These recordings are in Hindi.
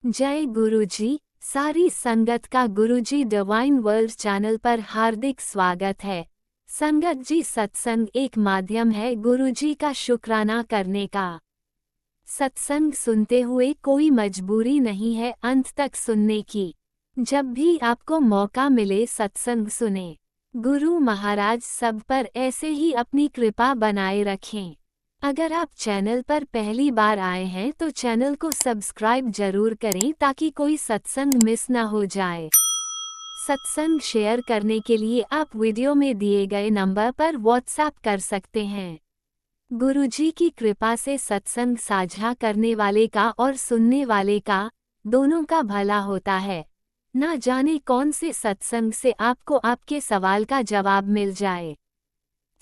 जय गुरुजी। सारी संगत का गुरुजी डिवाइन वर्ल्ड चैनल पर हार्दिक स्वागत है। संगत जी, सत्संग एक माध्यम है गुरुजी का शुक्राना करने का। सत्संग सुनते हुए कोई मजबूरी नहीं है अंत तक सुनने की। जब भी आपको मौका मिले सत्संग सुने। गुरु महाराज सब पर ऐसे ही अपनी कृपा बनाए रखें। अगर आप चैनल पर पहली बार आए हैं तो चैनल को सब्सक्राइब जरूर करें ताकि कोई सत्संग मिस ना हो जाए। सत्संग शेयर करने के लिए आप वीडियो में दिए गए नंबर पर व्हाट्सएप कर सकते हैं। गुरुजी की कृपा से सत्संग साझा करने वाले का और सुनने वाले का, दोनों का भला होता है। ना जाने कौन से सत्संग से आपको आपके सवाल का जवाब मिल जाए।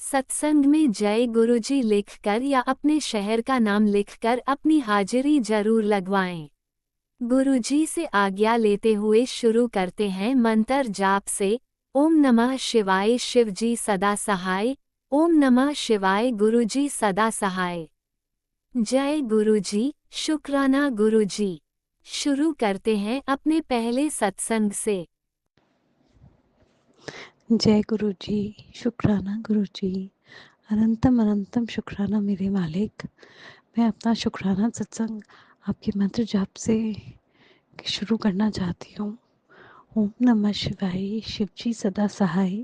सत्संग में जय गुरुजी लिखकर या अपने शहर का नाम लिखकर अपनी हाजिरी जरूर लगवाएं। गुरुजी से आज्ञा लेते हुए शुरू करते हैं मंत्र जाप से। ओम नमः शिवाय शिवजी सदा सहाय। ओम नमः शिवाय गुरुजी सदा सहाय। जय गुरुजी, शुक्राना गुरुजी। शुरू करते हैं अपने पहले सत्संग से। जय गुरु जी, शुक्राना गुरु जी। अनंतम अनंतम शुक्राना मेरे मालिक। मैं अपना शुक्राना सत्संग आपके मंत्र जाप से शुरू करना चाहती हूँ। ओम नमः शिवाय शिवजी सदा सहाय।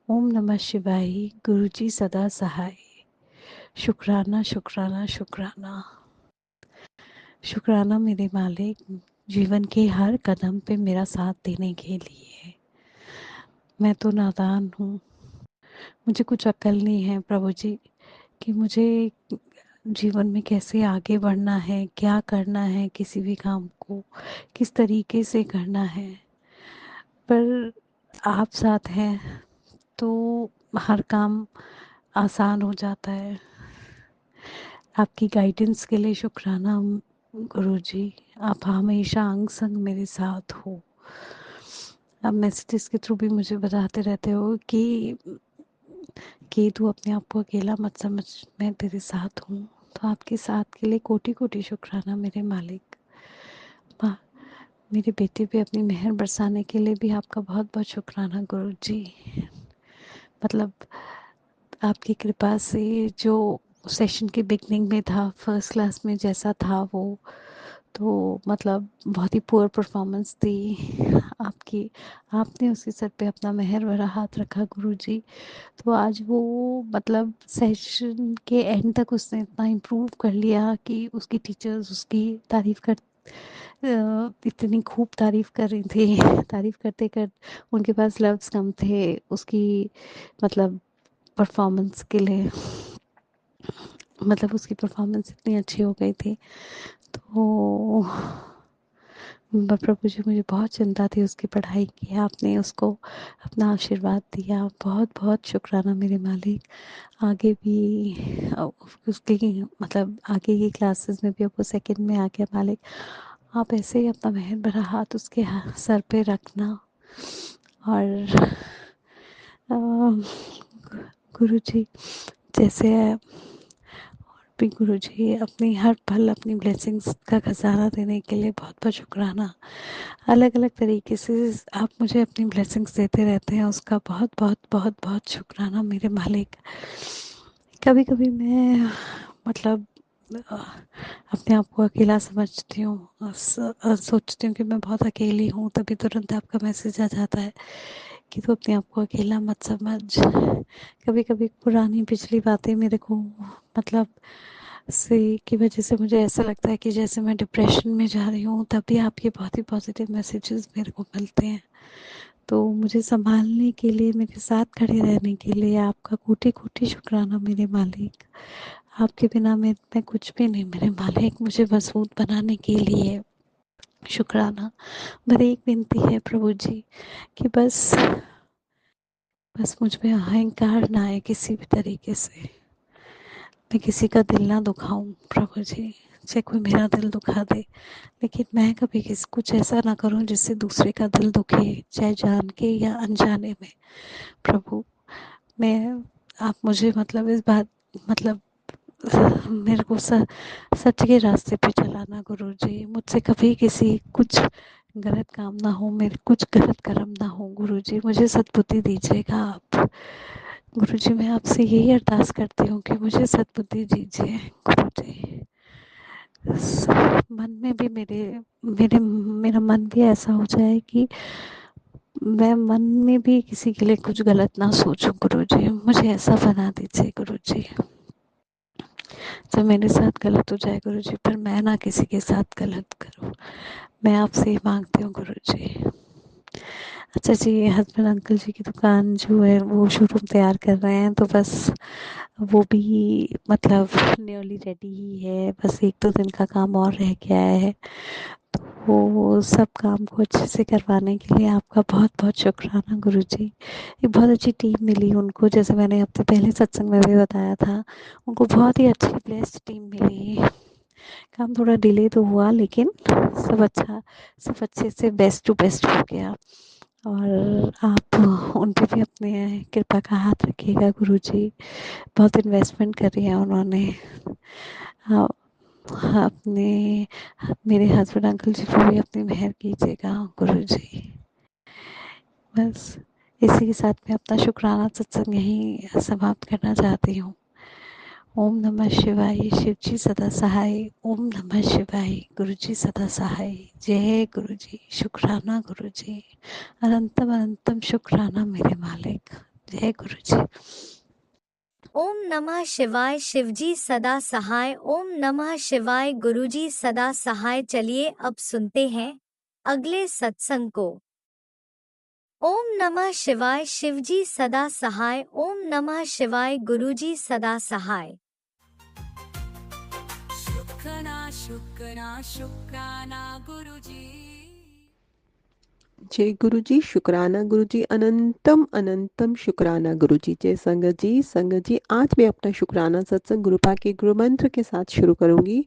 ओम नमः शिवाय गुरुजी सदा सहाय। शुक्राना शुक्राना शुक्राना शुक्राना मेरे मालिक, जीवन के हर कदम पे मेरा साथ देने के लिए। मैं तो नादान हूँ, मुझे कुछ अक्ल नहीं है प्रभु जी कि मुझे जीवन में कैसे आगे बढ़ना है, क्या करना है, किसी भी काम को किस तरीके से करना है। पर आप साथ हैं तो हर काम आसान हो जाता है। आपकी गाइडेंस के लिए शुक्राना गुरु जी। आप हमेशा अंग संग मेरे साथ हो। आप मैसेजेस के थ्रू भी मुझे बताते रहते हो कि तू अपने आप को अकेला मत समझ, मैं तेरे साथ हूँ। तो आपके साथ के लिए कोटि कोटि शुक्राना मेरे मालिक। माँ, मेरे बेटे पे अपनी मेहर बरसाने के लिए भी आपका बहुत बहुत शुक्राना गुरु जी। मतलब आपकी कृपा से जो सेशन के बिगनिंग में था, फर्स्ट क्लास में जैसा था वो तो मतलब बहुत ही पुअर परफॉर्मेंस थी आपकी। आपने उसके सर पे अपना मेहर भरा हाथ रखा गुरु जी। तो आज वो मतलब सेशन के एंड तक उसने इतना इम्प्रूव कर लिया कि उसकी टीचर्स उसकी तारीफ़ कर इतनी खूब तारीफ़ कर रही थी तारीफ़ करते कर उनके पास लफ्ज़ कम थे उसकी मतलब परफॉर्मेंस के लिए। मतलब उसकी परफॉर्मेंस इतनी अच्छी हो गई थी। तो प्रभु जी, मुझे बहुत चिंता थी उसकी पढ़ाई की, आपने उसको अपना आशीर्वाद दिया। बहुत बहुत शुक्राना मेरे मालिक। आगे भी उसकी मतलब आगे की क्लासेस में भी वो सेकंड में आ गया मालिक। आप ऐसे ही अपना मेहर भरा हाथ उसके सर पे रखना। और गुरु जी जैसे भी गुरु जी अपनी हर पल अपनी ब्लेसिंग्स का खजाना देने के लिए बहुत बहुत शुक्राना। अलग अलग तरीके से आप मुझे अपनी ब्लेसिंग्स देते रहते हैं, उसका बहुत बहुत बहुत बहुत शुक्राना मेरे मालिक। कभी कभी मैं मतलब अपने आप को अकेला समझती हूँ, सोचती हूँ कि मैं बहुत अकेली हूँ, तभी तुरंत आपका मैसेज आ जाता है कि तू अपने आप को अकेला मत समझ। कभी कभी पुरानी पिछली बातें मेरे को मतलब से की वजह से मुझे ऐसा लगता है कि जैसे मैं डिप्रेशन में जा रही हूँ, तभी आपके बहुत ही पॉजिटिव मैसेजेस मेरे को मिलते हैं। तो मुझे संभालने के लिए, मेरे साथ खड़े रहने के लिए आपका कोटि कोटि शुक्राना मेरे मालिक। आपके बिना मैं कुछ भी नहीं मेरे मालिक। मुझे मजबूत बनाने के लिए शुक्राना। मेरी एक विनती है प्रभु जी कि बस मुझ में अहंकार ना आए किसी भी तरीके से। मैं किसी का दिल ना दुखाऊं प्रभु जी, चाहे कोई मेरा दिल दुखा दे, लेकिन मैं कभी किसी कुछ ऐसा ना करूं जिससे दूसरे का दिल दुखे, चाहे जान के या अनजाने में। प्रभु मैं आप मुझे मतलब इस बात मतलब मेरे को सच के रास्ते पे चलाना गुरुजी। मुझसे कभी किसी कुछ गलत काम ना हो, मेरे कुछ गलत कर्म ना हो गुरुजी। मुझे सद्बुद्धि दीजिएगा आप गुरुजी। मैं आपसे यही अरदास करती हूँ कि मुझे सद्बुद्धि दीजिए गुरुजी। मन में भी मेरे मेरे मेरा मन भी ऐसा हो जाए कि मैं मन में भी किसी के लिए कुछ गलत ना सोचूं गुरुजी। मुझे ऐसा बना दीजिए गुरुजी। जब मेरे साथ गलत हो जाए गुरुजी, पर मैं ना किसी के साथ गलत करूं। मैं आपसे ही मांगती हूँ गुरुजी। अच्छा जी, हस्बैंड अंकल जी की दुकान जो है वो शोरूम तैयार कर रहे हैं, तो बस वो भी मतलब नियरली रेडी ही है। बस 1-2 दिन का काम और रह गया है। तो वो सब काम को अच्छे से करवाने के लिए आपका बहुत बहुत शुक्राना गुरुजी। एक बहुत अच्छी टीम मिली उनको, जैसे मैंने हफ्ते पहले सत्संग में भी बताया था। उनको बहुत ही अच्छी बेस्ट टीम मिली। काम थोड़ा डिले तो हुआ, लेकिन सब अच्छे से बेस्ट टू बेस्ट हो गया। और आप उन पे भी अपने कृपा का हाथ रखिएगा गुरुजी। बहुत इन्वेस्टमेंट करी है उन्होंने। हाँ, अपने मेरे हस्बैंड अंकल जी पे भी अपनी मेहर कीजिएगा गुरुजी। बस इसी के साथ मैं अपना शुक्राना सत्संग यहीं समाप्त करना चाहती हूँ। ओम नमः शिवाय। शिव जी सदा सहाय। ओम नमः शिवाय। गुरु जी सदा सहाय। जय गुरु जी। शुक्राना गुरु जी। अनंतम अनंतम शुक्राना मेरे मालिक। जय गुरु जी। ओम नमः शिवाय। शिवजी सदा सहाय। ओम नमः शिवाय। गुरुजी सदा सहाय। चलिए अब सुनते हैं अगले सत्संग को। ओम नमः शिवाय। शिवजी सदा सहाय। ओम नमः शिवाय। गुरुजी सदा सहाय। शुक्राना शुक्राना शुक्राना गुरुजी। जय गुरु जी। शुक्राना गुरु जी। अनंतम अनंतम शुक्राना गुरु जी। जय संगत जी। संगत जी, आज मैं अपना शुक्राना सत्संग गुरुपा के गुरु मंत्र के साथ शुरू करूंगी।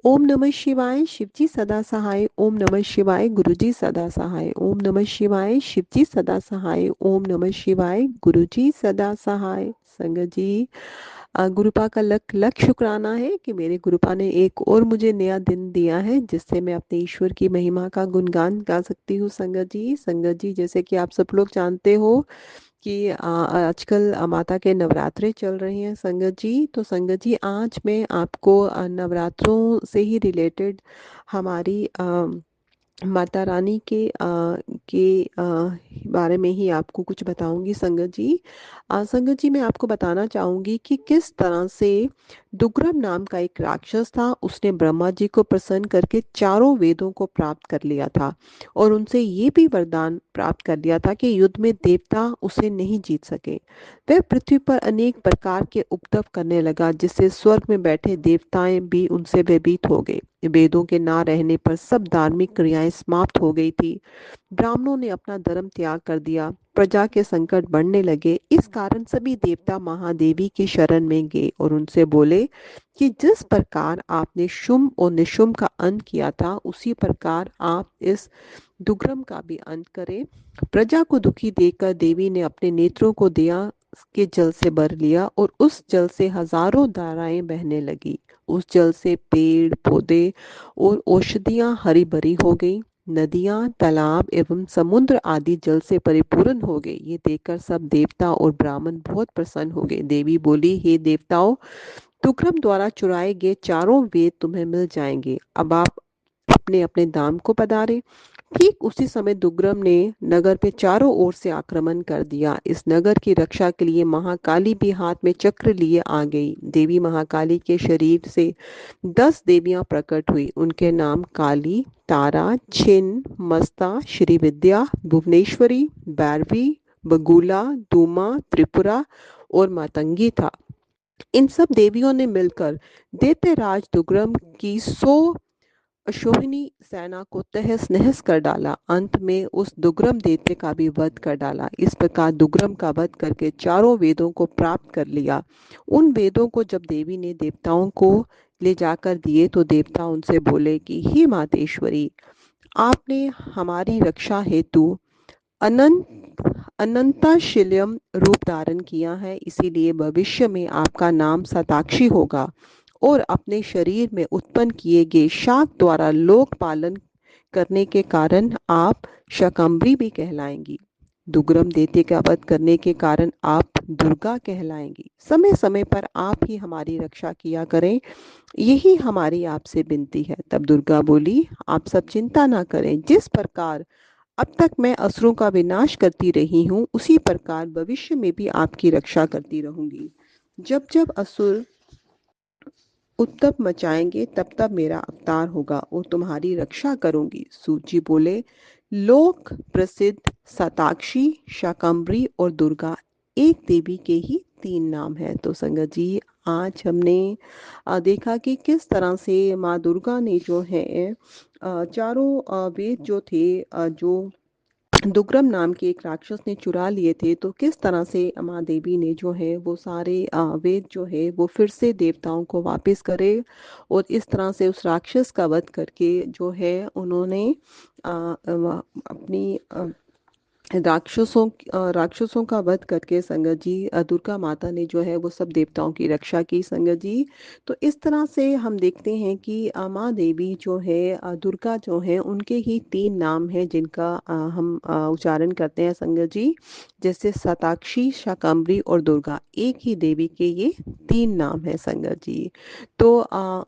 ओम नमः शिवाय। शिव जी सदा सहाय। ओम नमः शिवाय। गुरु जी सदा सहाय। ओम नमः शिवाय। शिव जी सदा सहाय। ओम नमः शिवाय। गुरु जी सदा सहाय। संगत जी, गुरुपा का लख लख शुक्राना है कि मेरे गुरुपा ने एक और मुझे नया दिन दिया है, जिससे मैं अपने ईश्वर की महिमा का गुणगान गा सकती हूँ। संगत जी, संगत जी, जैसे कि आप सब लोग जानते हो कि आजकल माता के नवरात्रे चल रही हैं संगत जी। तो संगत जी, आज मैं आपको नवरात्रों से ही रिलेटेड हमारी माता रानी के बारे में ही आपको कुछ बताऊंगी संगत जी। संगत जी, मैं आपको बताना चाहूंगी कि किस तरह से दुर्गम नाम का एक राक्षस था। उसने ब्रह्मा जी को प्रसन्न करके चारों वेदों को प्राप्त कर लिया था और उनसे ये भी वरदान प्राप्त कर लिया था कि युद्ध में देवता उसे नहीं जीत सके। वह पृथ्वी पर अनेक प्रकार के उपद्रव करने लगा, जिससे स्वर्ग में बैठे देवताएं भी उनसे भयभीत हो गए। वेदों के ना रहने पर सब धार्मिक क्रियाएं समाप्त हो गई थी। ब्राह्मणों ने अपना धर्म त्याग कर दिया। प्रजा के संकट बढ़ने लगे। इस कारण सभी देवता महादेवी की शरण में गए और उनसे बोले कि जिस प्रकार आपने शुंभ और निशुंभ का अंत किया था, उसी प्रकार आप इस दुर्गम का भी अंत करें। प्रजा को दुखी देखकर देवी ने अपने नेत्रों को दया के जल से भर लिया और उस जल से हजारों धाराएं बहने लगी। उस जल से पेड़ पौधे और औषधियां हरी भरी हो गई। नदियां, तालाब एवं समुद्र आदि जल से परिपूर्ण हो गए। ये देखकर सब देवता और ब्राह्मण बहुत प्रसन्न हो गए। देवी बोली, हे देवताओं, तुक्रम द्वारा चुराए गए चारों वेद तुम्हें मिल जाएंगे। अब आप अपने अपने धाम को पधारे। ठीक उसी समय दुर्गम ने नगर पे चारों ओर से आक्रमण कर दिया। इस नगर की रक्षा के लिए महाकाली भी हाथ में चक्र लिए आ गई। देवी महाकाली के शरीर से 10 देवियां प्रकट हुई। उनके नाम काली, तारा, छिन्न, मस्ता, श्री विद्या, भुवनेश्वरी, भैरवी, बगुला, धूमा, त्रिपुरा और मातंगी था। इन सब देवियों ने मिलकर दैत्यराज दुर्गम की 100 अशोहिनी सेना को तहस नहस कर डाला। अंत में उस दुर्गम दैत्य का भी वध कर डाला। इस प्रकार दुर्गम का वध करके चारों वेदों को प्राप्त कर लिया। उन वेदों को जब देवी ने देवताओं को ले जाकर दिए, तो देवता उनसे बोले कि हे मातेश्वरी, आपने हमारी रक्षा हेतु अनंत अनंताशिलयम रूप धारण किया है, इसीलिए भविष्य में आपका नाम शताक्षी होगा। और अपने शरीर में उत्पन्न किए गए शाक द्वारा लोक पालन करने के कारण आप शाकंभरी भी कहलाएंगी। दुर्गम दैत्य का वध करने के कारण आप दुर्गा कहलाएंगी। समय समय पर आप ही हमारी रक्षा किया करें, यही हमारी आपसे विनती है। तब दुर्गा बोली, आप सब चिंता ना करें, जिस प्रकार अब तक मैं असुरों का विनाश करती रही हूँ, उसी प्रकार भविष्य में भी आपकी रक्षा करती रहूंगी। जब जब असुर उत्तप मचाएंगे तब तब मेरा अवतार होगा और तुम्हारी रक्षा करूंगी। सूत जी बोले, लोक प्रसिद्ध शताक्षी, शाकंभरी और दुर्गा एक देवी के ही 3 नाम है। तो संगत जी, आज हमने देखा कि किस तरह से माँ दुर्गा ने जो है चारों वेद जो थे, जो दुर्गम नाम के एक राक्षस ने चुरा लिए थे, तो किस तरह से माँ देवी ने जो है वो सारे वेद जो है वो फिर से देवताओं को वापस करे और इस तरह से उस राक्षस का वध करके जो है उन्होंने अपनी राक्षसों का वध करके संगत जी दुर्गा माता ने जो है वो सब देवताओं की रक्षा की संगत जी। तो इस तरह से हम देखते हैं कि माँ देवी जो है दुर्गा जो है उनके ही 3 नाम हैं जिनका हम उच्चारण करते हैं संगत जी। जैसे शताक्षी, शाकंभरी और दुर्गा एक ही देवी के ये 3 नाम है संगत जी। तो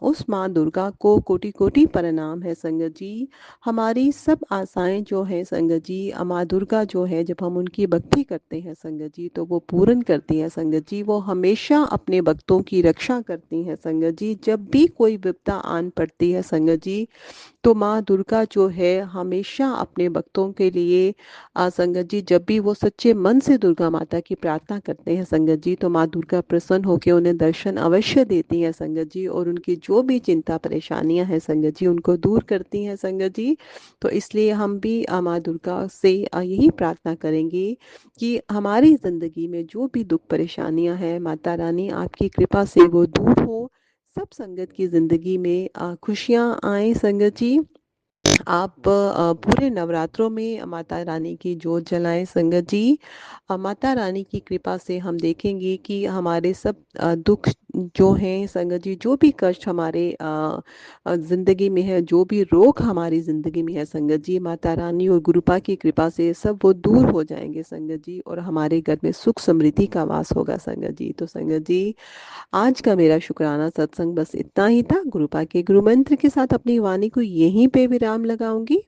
उस माँ दुर्गा को कोटि कोटि प्रणाम है संगत जी। हमारी सब आशाएं जो है संगत जी, माँ दुर्गा जो है जब हम उनकी भक्ति करते हैं संगत जी तो वो पूर्ण करती हैं संगत जी। वो हमेशा अपने भक्तों की रक्षा करती हैं संगत जी। जब भी कोई विपदा आन पड़ती है संगत जी, तो माँ दुर्गा जो है हमेशा अपने भक्तों के लिए संगत जी जब भी वो सच्चे मन से दुर्गा माता की प्रार्थना करते हैं संगत जी, तो माँ दुर्गा प्रसन्न होकर उन्हें दर्शन अवश्य देती हैं संगत जी और उनकी जो भी चिंता परेशानियां हैं संगत जी उनको दूर करती हैं संगत जी। तो इसलिए हम भी माँ दुर्गा से यही प्रार्थना करेंगे कि हमारी ज़िंदगी में जो भी दुख परेशानियां हैं, माता रानी आपकी कृपा से वो दूर हो। सब संगत की ज़िंदगी में खुशियाँ आए संगत जी। आप पूरे नवरात्रों में माता रानी की जोत जलाएं संगत जी। माता रानी की कृपा से हम देखेंगे कि हमारे सब दुख जो हैं संगत जी, जो भी कष्ट हमारे ज़िंदगी में है, जो भी रोग हमारी ज़िंदगी में है संगत जी, माता रानी और गुरुपा की कृपा से सब वो दूर हो जाएंगे संगत जी और हमारे घर में सुख समृद्धि का वास होगा संगत जी। तो संगत जी, आज का मेरा शुक्राना सत्संग बस इतना ही था। गुरुपा के गुरु मंत्र के साथ अपनी वाणी को यहीं पे विराम लगाऊंगी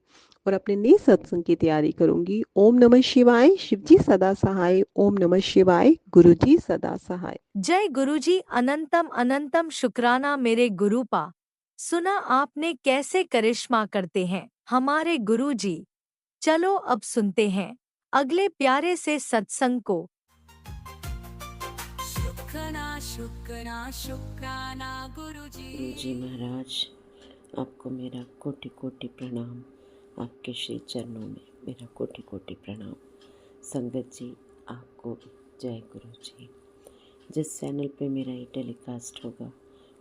और अपने नए सत्संग की तैयारी करूंगी। ओम नमः शिवाय। शिव जी सदा सहाय। ओम नमः शिवाय। गुरु जी सदा सहाय। जय गुरुजी। अनंतम अनंतम शुक्राना मेरे गुरुपा। सुना आपने कैसे करिश्मा करते हैं हमारे गुरुजी। चलो अब सुनते हैं अगले प्यारे से सत्संग को। शुक्राना शुक्राना शुक्राना गुरुजी। गुरुजी महाराज, आपको मेरा कोटि कोटि प्रणाम। आपके श्री चरणों में मेरा कोटि कोटि प्रणाम। संगत जी, आपको जय गुरु जी। जिस चैनल पे मेरा ये टेलीकास्ट होगा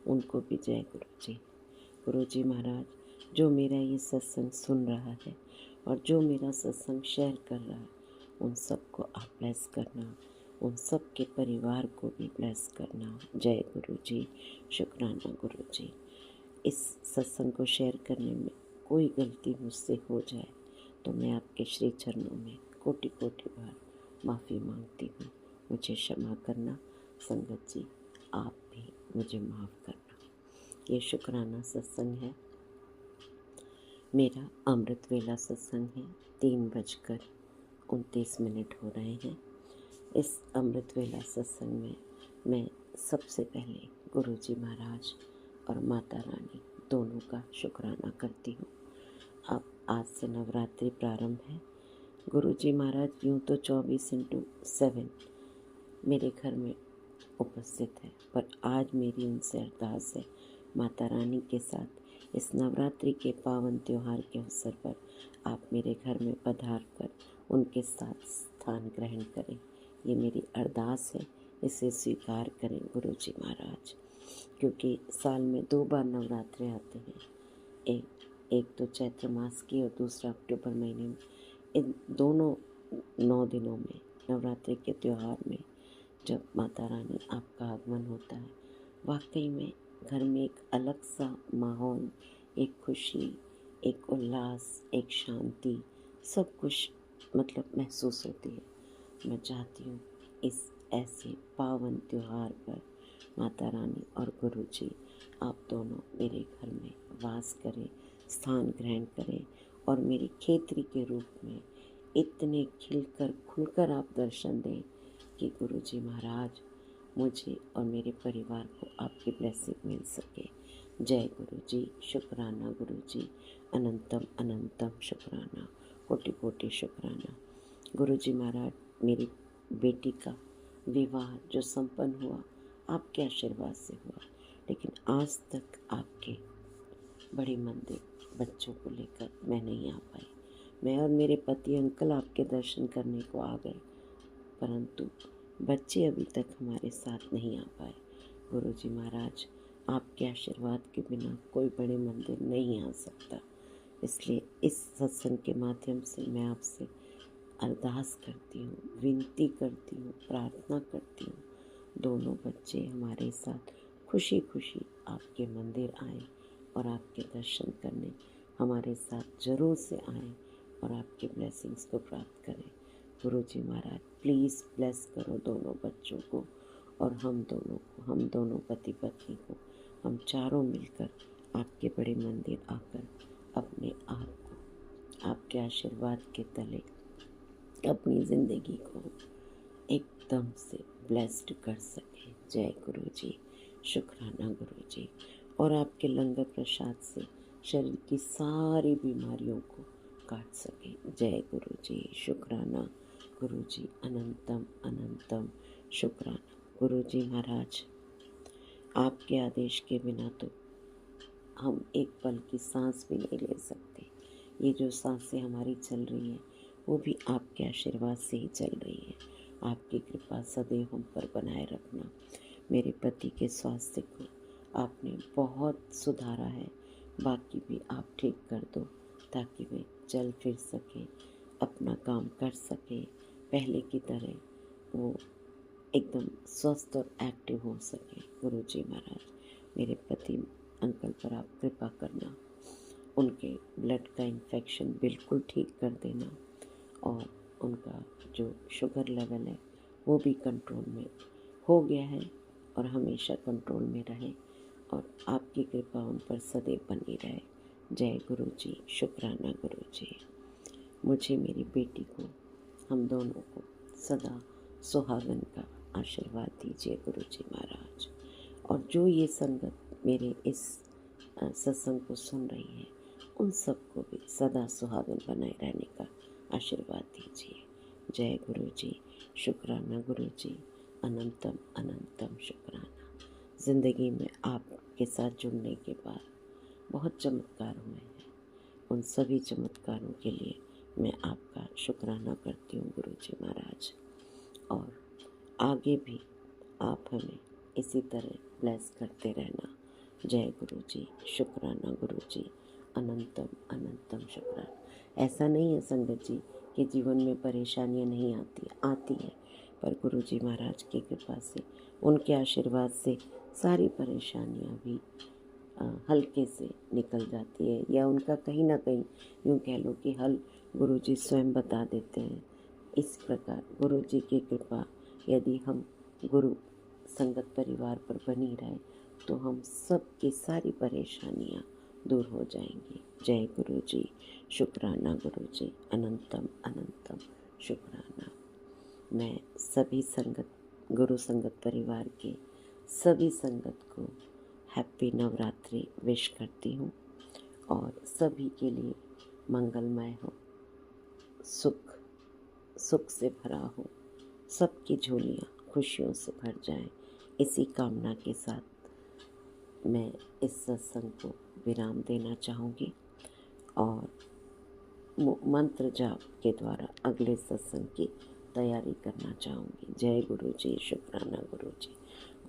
उनको भी जय गुरु जी। गुरु जी महाराज, जो मेरा ये सत्संग सुन रहा है और जो मेरा सत्संग शेयर कर रहा है, उन सबको आप ब्लेस करना, उन सब के परिवार को भी ब्लेस करना। जय गुरु जी। शुक्राना गुरु जी। इस सत्संग को शेयर करने में कोई गलती मुझसे हो जाए तो मैं आपके श्री चरणों में कोटि कोटि बार माफ़ी मांगती हूँ। मुझे क्षमा करना। संगत जी, आप भी मुझे माफ़ करना। ये शुक्राना सत्संग है, मेरा अमृत वेला सत्संग है। 3:29 हो रहे हैं। इस अमृत वेला सत्संग में मैं सबसे पहले गुरु जी महाराज और माता रानी दोनों का शुक्राना करती हूँ। अब आज से नवरात्रि प्रारंभ है। गुरु जी महाराज यूँ तो 24/7 मेरे घर में उपस्थित है, पर आज मेरी उनसे अरदास है, माता रानी के साथ इस नवरात्रि के पावन त्यौहार के अवसर पर आप मेरे घर में पधार कर उनके साथ स्थान ग्रहण करें। ये मेरी अरदास है, इसे स्वीकार करें गुरु जी महाराज। क्योंकि साल में 2 बार नवरात्रि आते हैं, एक तो चैत्र मास की और दूसरा अक्टूबर महीने में। इन दोनों 9 दिनों में, नवरात्रि के त्यौहार में, जब माता रानी आपका आगमन होता है, वाकई में घर में एक अलग सा माहौल, एक खुशी, एक उल्लास, एक शांति, सब कुछ महसूस होती है। मैं चाहती हूँ इस ऐसे पावन त्योहार पर माता रानी और गुरु जी आप दोनों मेरे घर में वास करें, स्थान ग्रहण करें और मेरी खेतरी के रूप में इतने खिलकर खुलकर आप दर्शन दें कि गुरु जी महाराज मुझे और मेरे परिवार को आपकी ब्लेसिंग मिल सके। जय गुरु जी, शुक्राना गुरु जी, अनंतम अनंतम शुक्राना, कोटि कोटि शुक्राना। गुरु जी महाराज, मेरी बेटी का विवाह जो संपन्न हुआ आपके आशीर्वाद से हुआ, लेकिन आज तक आपके बड़े मंदिर बच्चों को लेकर मैं नहीं आ पाई। मैं और मेरे पति अंकल आपके दर्शन करने को आ गए, परंतु बच्चे अभी तक हमारे साथ नहीं आ पाए। गुरु जी महाराज, आपके आशीर्वाद के बिना कोई बड़े मंदिर नहीं आ सकता, इसलिए इस सत्संग के माध्यम से मैं आपसे अरदास करती हूँ, विनती करती हूँ, प्रार्थना करती हूँ, दोनों बच्चे हमारे साथ खुशी खुशी आपके मंदिर आएं और आपके दर्शन करने हमारे साथ जरूर से आएं और आपके ब्लेसिंग्स को प्राप्त करें। गुरु जी महाराज, प्लीज़ ब्लेस करो दोनों बच्चों को और हम दोनों पति पत्नी को, हम चारों मिलकर आपके बड़े मंदिर आकर अपने आप को आपके आशीर्वाद के तले अपनी ज़िंदगी को एकदम से ब्लेस्ड कर सके। जय गुरु जी, शुक्राना गुरु जी, और आपके लंगर प्रसाद से शरीर की सारी बीमारियों को काट सके। जय गुरु जी, शुक्राना गुरु जी, अनंतम अनंतम शुक्राना। गुरु जी महाराज, आपके आदेश के बिना तो हम एक पल की सांस भी नहीं ले सकते। ये जो सांसें हमारी चल रही हैं वो भी आपके आशीर्वाद से ही चल रही है। आपकी कृपा सदैव हम पर बनाए रखना। मेरे पति के स्वास्थ्य को आपने बहुत सुधारा है, बाकी भी आप ठीक कर दो ताकि वे चल फिर सके, अपना काम कर सके, पहले की तरह वो एकदम स्वस्थ और एक्टिव हो सके। गुरु जी महाराज, मेरे पति अंकल पर आप कृपा करना, उनके ब्लड का इन्फेक्शन बिल्कुल ठीक कर देना और उनका जो शुगर लेवल है वो भी कंट्रोल में हो गया है और हमेशा कंट्रोल में रहे और आपकी कृपा उन पर सदैव बनी रहे। जय गुरु जी, शुक्राना गुरु जी। मुझे, मेरी बेटी को, हम दोनों को सदा सुहागन का आशीर्वाद दीजिए गुरु जी महाराज। और जो ये संगत मेरे इस सत्संग को सुन रही है उन सबको भी सदा सुहागन बनाए रहने का आशीर्वाद दीजिए। जय गुरु जी, शुक्राना गुरु जी, अनंतम अनंतम शुक्राना। ज़िंदगी में आपके साथ जुड़ने के बाद बहुत चमत्कार हुए हैं, उन सभी चमत्कारों के लिए मैं आपका शुक्राना करती हूँ गुरु जी महाराज। और आगे भी आप हमें इसी तरह ब्लेस करते रहना। जय गुरु जी, शुक्राना गुरु जी, अनंतम अनंतम शुक्राना। ऐसा नहीं है संगत जी कि जीवन में परेशानियां नहीं आती है, पर गुरु जी महाराज की कृपा से, उनके आशीर्वाद से सारी परेशानियां भी हल्के से निकल जाती है, या उनका कहीं ना कहीं यूँ कह लो कि हल गुरु जी स्वयं बता देते हैं। इस प्रकार गुरु जी की कृपा यदि हम गुरु संगत परिवार पर बनी रहे तो हम सब की सारी परेशानियां दूर हो जाएंगी। जय गुरु जी, शुक्राना गुरु जी, अनंतम अनंतम शुक्राना। मैं सभी संगत, गुरु संगत परिवार के सभी संगत को हैप्पी नवरात्रि विश करती हूँ और सभी के लिए मंगलमय हो, सुख से भरा हो, सबकी झोलियाँ खुशियों से भर जाएं। इसी कामना के साथ मैं इस सत्संग को विराम देना चाहूँगी और मंत्र जाप के द्वारा अगले सत्संग की तैयारी करना चाहूँगी। जय गुरु जी, शुक्राना गुरु जी।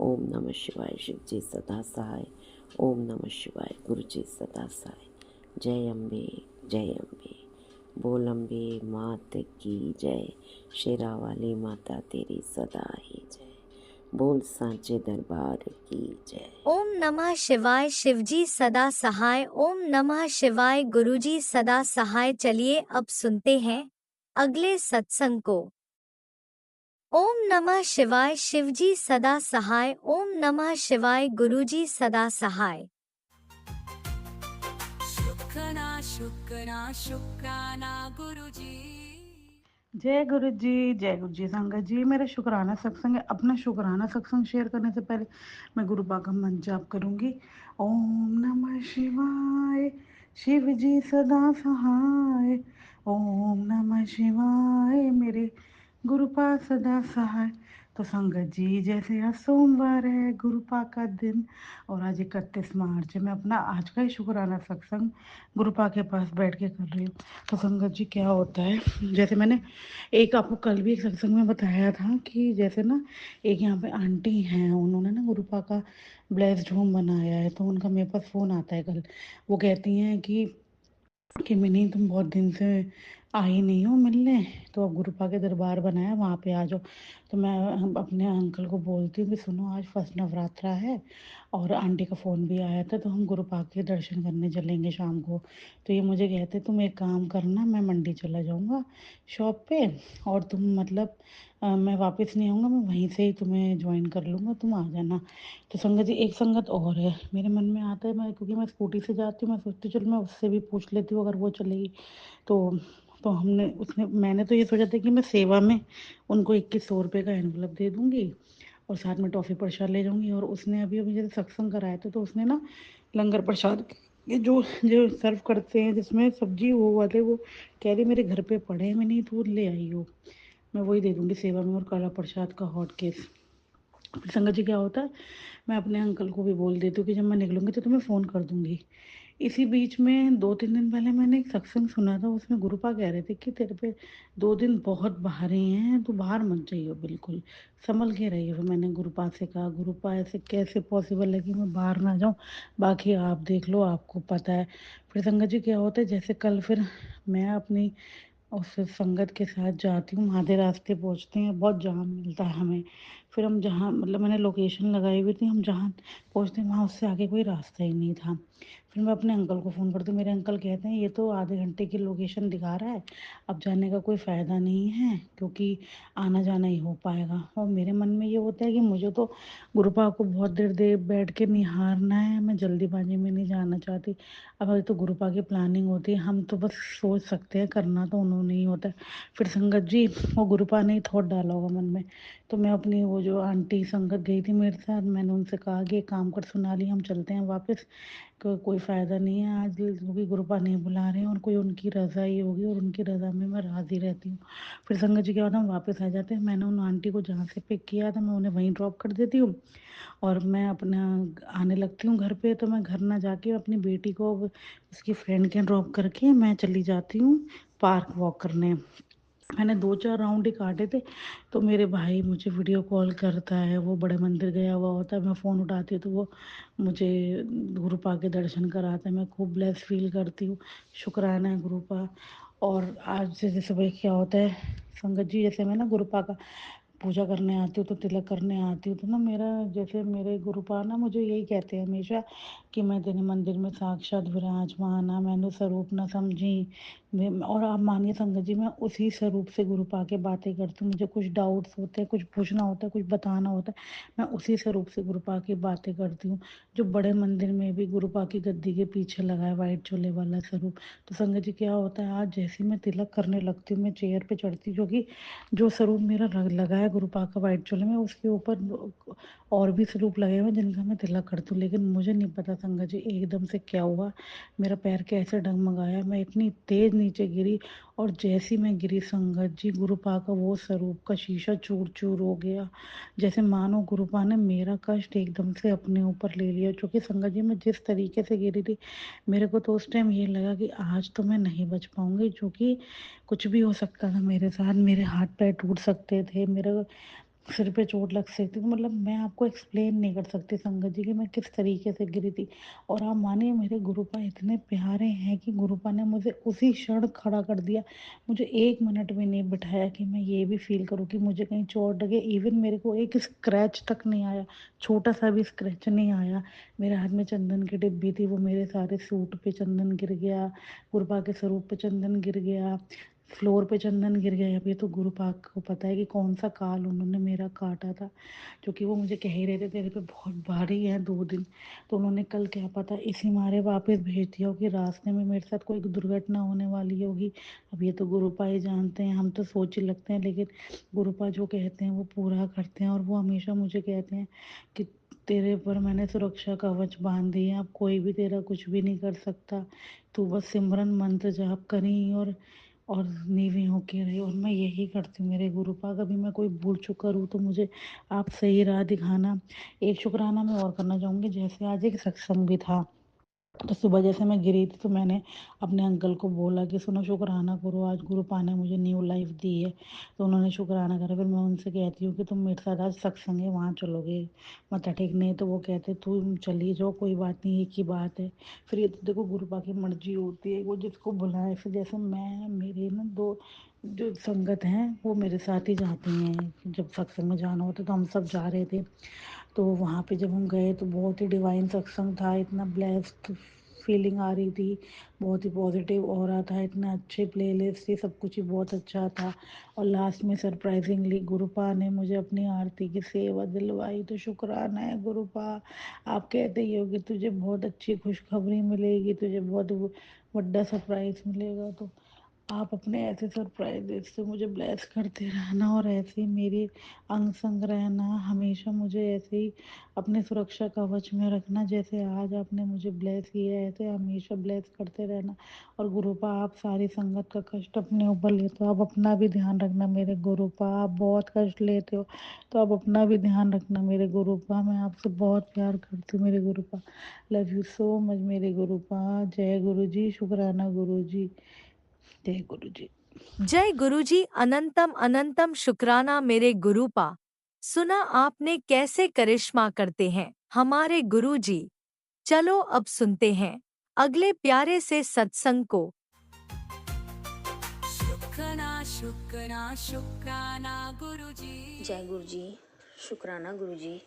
ओम नमः शिवाय, शिव जी सदा सहाय। ओम नमः शिवाय, गुरु जी सदा सहाय। जय अम्बे, जय अम्बे। बोल अम्बे मात की जय, शेरा वाली माता तेरी सदा ही जय। बोल सांचे दरबार की जय। ओम नमः शिवाय। शिवजी सदा सहाय। ओम नमः शिवाय। गुरुजी सदा सहाय। चलिए अब सुनते हैं अगले सत्संग को। ओम नमः शिवाय। शिवजी सदा सहाय। ओम नमः शिवाय। गुरुजी सदा सहाय। शुक्राना शुक्राना शुक्राना गुरुजी। जय गुरु जी संगत जी। मेरा शुक्राना सत्संग है। अपना शुक्राना सत्संग शेयर करने से पहले मैं गुरु का मंत्र जाप करूंगी। ओम नमः शिवाय। शिव जी सदा सहाय। ओम नमः शिवाय। मेरे गुरु पाक सदा सहाय। तो संगत जी, जैसे आज सोमवार है, गुरु पाक का दिन, और आज 31 मार्च है, मैं अपना आज का ही शुक्राना सत्संग गुरु पाक के पास बैठ के कर रही हूँ। तो संगत जी, क्या होता है, जैसे मैंने एक आपको कल भी एक सत्संग में बताया था कि जैसे ना एक यहाँ पे आंटी हैं, उन्होंने ना गुरुपा का ब्लेस्ड होम बनाया है। तो उनका मेरे पास फ़ोन आता है कल। वो कहती हैं कि मिनी, तुम बहुत दिन से आई नहीं हो मिलने, तो अब गुरुपा के दरबार बनाया, वहाँ पे आ जाओ। तो मैं हम अपने अंकल को बोलती हूँ कि सुनो, आज फर्स्ट नवरात्रा है और आंटी का फ़ोन भी आया था, तो हम गुरुपा के दर्शन करने चलेंगे शाम को। तो ये मुझे कहते, तुम एक काम करना, मैं मंडी चला जाऊँगा शॉप पे, और तुम मतलब मैं वापस नहीं आऊँगा, मैं वहीं से ही तुम्हें ज्वाइन कर लूँगा, तुम आ जाना। तो संगत जी, एक संगत और है मेरे मन में आता है, मैं क्योंकि मैं स्कूटी से जाती हूँ, मैं सोचती हूँ चलो मैं उससे भी पूछ लेती हूँ अगर वो चलेगी। तो मैंने तो ये सोचा था कि मैं सेवा में उनको 2100 रुपये का एनवलप दे दूँगी और साथ में टॉफ़ी प्रसाद ले जाऊँगी। और उसने अभी अभी जैसे सत्संग कराया था, तो उसने ना लंगर प्रसाद ये जो जो सर्व करते हैं जिसमें सब्जी वो वाले, वो कह रही मेरे घर पे पड़े हैं, मैं नहीं, तू ले आई हो, मैं वही दे दूँगी सेवा में, और काला प्रसाद का हॉट केस। फिर संगत जी, क्या होता है, मैं अपने अंकल को भी बोल देती हूँ कि जब मैं निकलूँगी तो तुम्हें फ़ोन कर दूँगी। इसी बीच में 2-3 दिन पहले मैंने एक सत्संग सुना था, उसमें गुरुपा कह रहे थे कि तेरे पे 2 दिन बहुत भारी हैं, तू बाहर मत जाइयो, बिल्कुल संभल के रहिए। फिर मैंने गुरुपा से कहा, गुरुपा ऐसे कैसे पॉसिबल है कि मैं बाहर ना जाऊँ, बाकी आप देख लो, आपको पता है। फिर संगत जी, क्या होता है, जैसे कल फिर मैं अपनी उस संगत के साथ जाती हूँ, आधे रास्ते पहुँचते हैं, बहुत जाम मिलता है हमें। फिर हम जहाँ मतलब मैंने लोकेशन लगाई हुई थी, हम जहाँ पहुँचते हैं वहाँ उससे आगे कोई रास्ता ही नहीं था। फिर मैं अपने अंकल को फ़ोन करती हूँ, मेरे अंकल कहते हैं ये तो आधे घंटे की लोकेशन दिखा रहा है, अब जाने का कोई फ़ायदा नहीं है क्योंकि आना जाना ही हो पाएगा। और मेरे मन में ये होता है कि मुझे तो गुरुपा को बहुत देर देर बैठ के निहारना है, मैं जल्दीबाजी में नहीं जाना चाहती। अब अभी तो गुरुपा की प्लानिंग होती है, हम तो बस सोच सकते हैं, करना तो उन्होंने ही होता है। फिर संगत जी, वो गुरुपा ने ही थॉट डाला होगा मन में। तो मैं अपनी वो जो आंटी संगत गई थी मेरे साथ, मैंने उनसे कहा कि एक काम कर सोनाली, हम चलते हैं वापस, कोई फ़ायदा नहीं है आज, क्योंकि गुरुपा नहीं बुला रहे हैं और कोई उनकी रज़ा ही होगी और उनकी रज़ा में मैं राज़ी रहती हूँ। फिर संगत जी, क्या होता है, हम वापस आ जाते हैं। मैंने उन आंटी को जहाँ से पिक किया था मैं उन्हें वहीं ड्रॉप कर देती हूँ और मैं अपना आने लगती हूँ घर पे। तो मैं घर ना जाके अपनी बेटी को उसकी फ्रेंड के ड्रॉप करके मैं चली जाती हूँ पार्क वॉक करने। मैंने 2-4 राउंड ही काटे थे, तो मेरे भाई मुझे वीडियो कॉल करता है, वो बड़े मंदिर गया हुआ होता है, मैं फ़ोन उठाती हूँ तो वो मुझे गुरुपा के दर्शन कराता है। मैं खूब ब्लेस फील करती हूँ, शुक्राना है गुरुपा। और आज जैसे सुबह क्या होता है संगत जी, जैसे मैं ना गुरुपा का पूजा करने आती हूँ, तो तिलक करने आती हूँ, तो ना मेरा जैसे मेरे गुरुपा ना मुझे यही कहते हैं हमेशा कि मैं तेरे मंदिर में साक्षात विराजमान आ, मैंने स्वरूप ना समझी। और आप मानिए संगत जी, मैं उसी स्वरूप से गुरुपा के बातें करती हूँ। मुझे कुछ डाउट्स होते हैं, कुछ पूछना होता है, कुछ बताना होता है, मैं उसी स्वरूप से गुरुपा की बातें करती हूँ। जो बड़े मंदिर में भी गुरुपा की गद्दी के पीछे लगा है वाइट चोले वाला स्वरूप। तो संगत जी, क्या होता है, आज जैसे मैं तिलक करने लगती हूँ, मैं चेयर पे चढ़ती हूँ, जो कि जो स्वरूप मेरा लगा है गुरुपा का वाइट चोले में, उसके ऊपर और भी स्वरूप लगे हुए हैं जिनका मैं तिलक करती हूँ। लेकिन मुझे नहीं पता संगत जी एकदम से क्या हुआ, मेरा पैर कैसे डगमगाया, मैं इतनी तेज नीचे गिरी, और जैसी मैं गिरी संगत जी, गुरुपा का वो स्वरूप का शीशा चूर चूर हो गया, जैसे मानो गुरुपा ने मेरा कष्ट एकदम से अपने ऊपर ले लिया। क्योंकि संगत जी, मैं जिस तरीके से गिरी थी, मेरे को तो उस टाइम ये लगा कि आज तो मैं नहीं बच पाऊंगी, क्योंकि कुछ भी हो सकता था मेरे साथ, मेरे हाथ पैर टूट सकते थे, मेरा सिर पे चोट लग सकती थी। मतलब मैं आपको एक्सप्लेन नहीं कर सकती संगत जी कि मैं किस तरीके से गिरी थी। और आप मानिए मेरे गुरुपा इतने प्यारे हैं कि गुरुपा ने मुझे उसी क्षण खड़ा कर दिया। मुझे 1 मिनट भी नहीं बिठाया कि मैं ये भी फ़ील करूँ कि मुझे कहीं चोट लगे। इवन मेरे को एक स्क्रैच तक नहीं आया, छोटा-सा भी स्क्रैच नहीं आया। मेरे हाथ में चंदन की डिब्बी थी, वो मेरे सारे सूट पे चंदन गिर गया, गुरुपा के स्वरूप पे चंदन गिर गया, फ्लोर पे चंदन गिर गया। अब ये तो गुरुपाक को पता है कि कौन-सा काल उन्होंने मेरा काटा था, क्योंकि वो मुझे कह ही रहे थे तेरे पे बहुत भारी है 2 दिन। तो उन्होंने कल क्या पता इसी मारे वापस भेज दिया हो कि रास्ते में मेरे साथ कोई दुर्घटना होने वाली होगी। अब ये तो गुरुपा ही जानते हैं, हम तो सोच ही लगते हैं, लेकिन गुरुपा जो कहते हैं वो पूरा करते हैं। और वो हमेशा मुझे कहते हैं कि तेरे ऊपर मैंने सुरक्षा कवच बाँध दिए हैं, अब कोई भी तेरा कुछ भी नहीं कर सकता। तू बस सिमरन मंत्र जाप करी और नीवी होके रही। और मैं यही करती हूँ मेरे गुरुपा। कभी मैं कोई भूल चूक करूँ तो मुझे आप सही राह दिखाना। एक शुक्राना मैं और करना चाहूँगी, जैसे आज एक सत्संग भी था, तो सुबह जैसे मैं गिरी थी तो मैंने अपने अंकल को बोला कि सुनो शुक्राना करो, आज गुरुपा ने मुझे न्यू लाइफ दी है। तो उन्होंने शुक्राना करा। फिर मैं उनसे कहती हूँ कि तुम मेरे साथ आज सत्संग है वहाँ चलोगे, मत्था टेकने? तो वो कहते तुम चली जाओ, कोई बात नहीं, एक ही बात है। फिर ये तो देखो गुरुपा की मर्जी होती है, वो जिसको बुलाए। फिर जैसे मैं मेरे ना 2 जो संगत हैं वो मेरे साथ ही जाती हैं, जब सत्संग में जाना होता है तो हम सब जा रहे थे। तो वहाँ पे जब हम गए तो बहुत ही डिवाइन सत्संग था, इतना ब्लेस्ड फीलिंग आ रही थी, बहुत ही पॉजिटिव ऑरा था, इतना अच्छे प्लेलिस्ट थी, सब कुछ ही बहुत अच्छा था। और लास्ट में सरप्राइजिंगली गुरुपा ने मुझे अपनी आरती की सेवा दिलवाई। तो शुक्राना है गुरुपा। आप कहते ही हो कि तुझे बहुत अच्छी खुशखबरी मिलेगी, तुझे बहुत बड़ा सरप्राइज मिलेगा। तो आप अपने ऐसे सरप्राइजेस से मुझे ब्लेस करते रहना और ऐसे ही मेरी अंग संग रहना, हमेशा मुझे ऐसे ही अपने सुरक्षा कवच में रखना। जैसे आज आपने मुझे ब्लेस किया है ऐसे हमेशा ब्लेस करते रहना। और गुरुपा आप सारी संगत का कष्ट अपने ऊपर लेते हो, आप अपना भी ध्यान रखना मेरे गुरुपा। आप बहुत कष्ट लेते हो तो आप अपना भी ध्यान रखना मेरे गुरुपा। मैं आपसे बहुत प्यार करती हूँ मेरे गुरुपा। लव यू सो मच मेरे गुरुपा। जय गुरु जी, शुक्राना गुरु जी, जय गुरु जी। जय गुरुजी, अनंतम अनंतम शुक्राना मेरे गुरुपा। सुना आपने कैसे करिश्मा करते हैं हमारे गुरुजी। चलो अब सुनते हैं अगले प्यारे से सत्संग को। शुक्राना शुक्राना शुक्राना गुरुजी। जय गुरु जी, शुक्राना गुरु जी।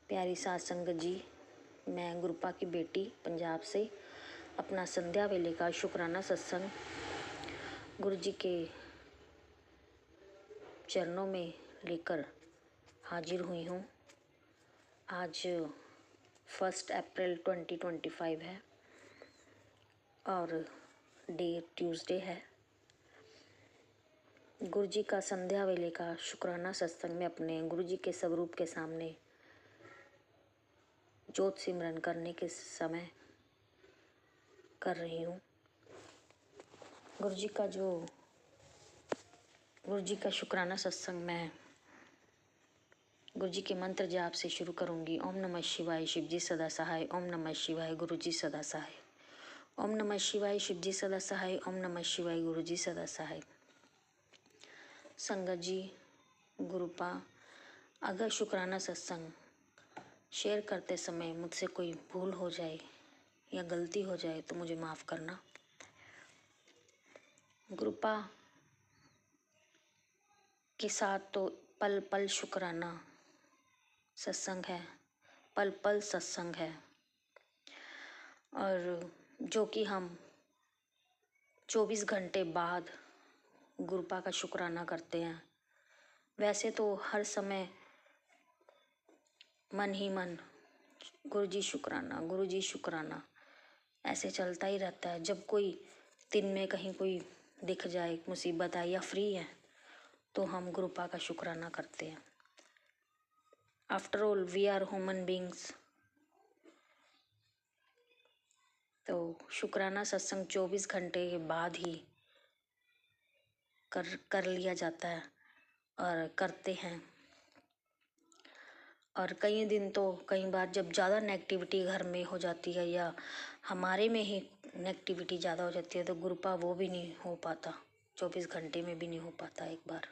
प्यारी साध संगत जी, मैं गुरुपा की बेटी पंजाब से अपना संध्या वेले का शुक्राना सत्संग गुरु जी के चरणों में लेकर हाजिर हुई हूँ। आज 1 अप्रैल 2025 है और डे ट्यूसडे है। गुरु जी का संध्या वेले का शुक्राना सत्संग में अपने गुरु जी के स्वरूप के सामने ज्योत सिमरन करने के समय कर रही हूँ। गुरु जी का शुक्राना सत्संग मैं गुरु जी के मंत्र जाप से शुरू करूँगी। ओम नमः शिवाय, शिव जी सदा सहाय। ओम नमः शिवाय, गुरु जी सदा सहाय। ओम नमः शिवाय, शिव जी सदा सहाय। ओम नमः शिवाय, गुरु जी सदा सहाय। संगत जी, गुरुपा, अगर शुक्राना सत्संग शेयर करते समय मुझसे कोई भूल हो जाए या गलती हो जाए तो मुझे माफ़ करना। गुरुपा के साथ तो पल पल शुक्राना सत्संग है, पल पल सत्संग है। और जो कि हम 24 घंटे बाद गुरुपा का शुक्राना करते हैं। वैसे तो हर समय मन ही मन गुरु जी शुक्राना, गुरु जी शुक्राना ऐसे चलता ही रहता है। जब कोई दिन में कहीं कोई दिख जाए, मुसीबत आए या फ्री है, तो हम गुरुपा का शुक्राना करते हैं। After all we are human beings. तो शुक्राना सत्संग 24 घंटे के बाद ही कर लिया जाता है और करते हैं। और कई दिन तो कई बार जब ज़्यादा नेगेटिविटी घर में हो जाती है या हमारे में ही नेगेटिविटी ज़्यादा हो जाती है तो गुरुपा वो भी नहीं हो पाता, 24 घंटे में भी नहीं हो पाता एक बार।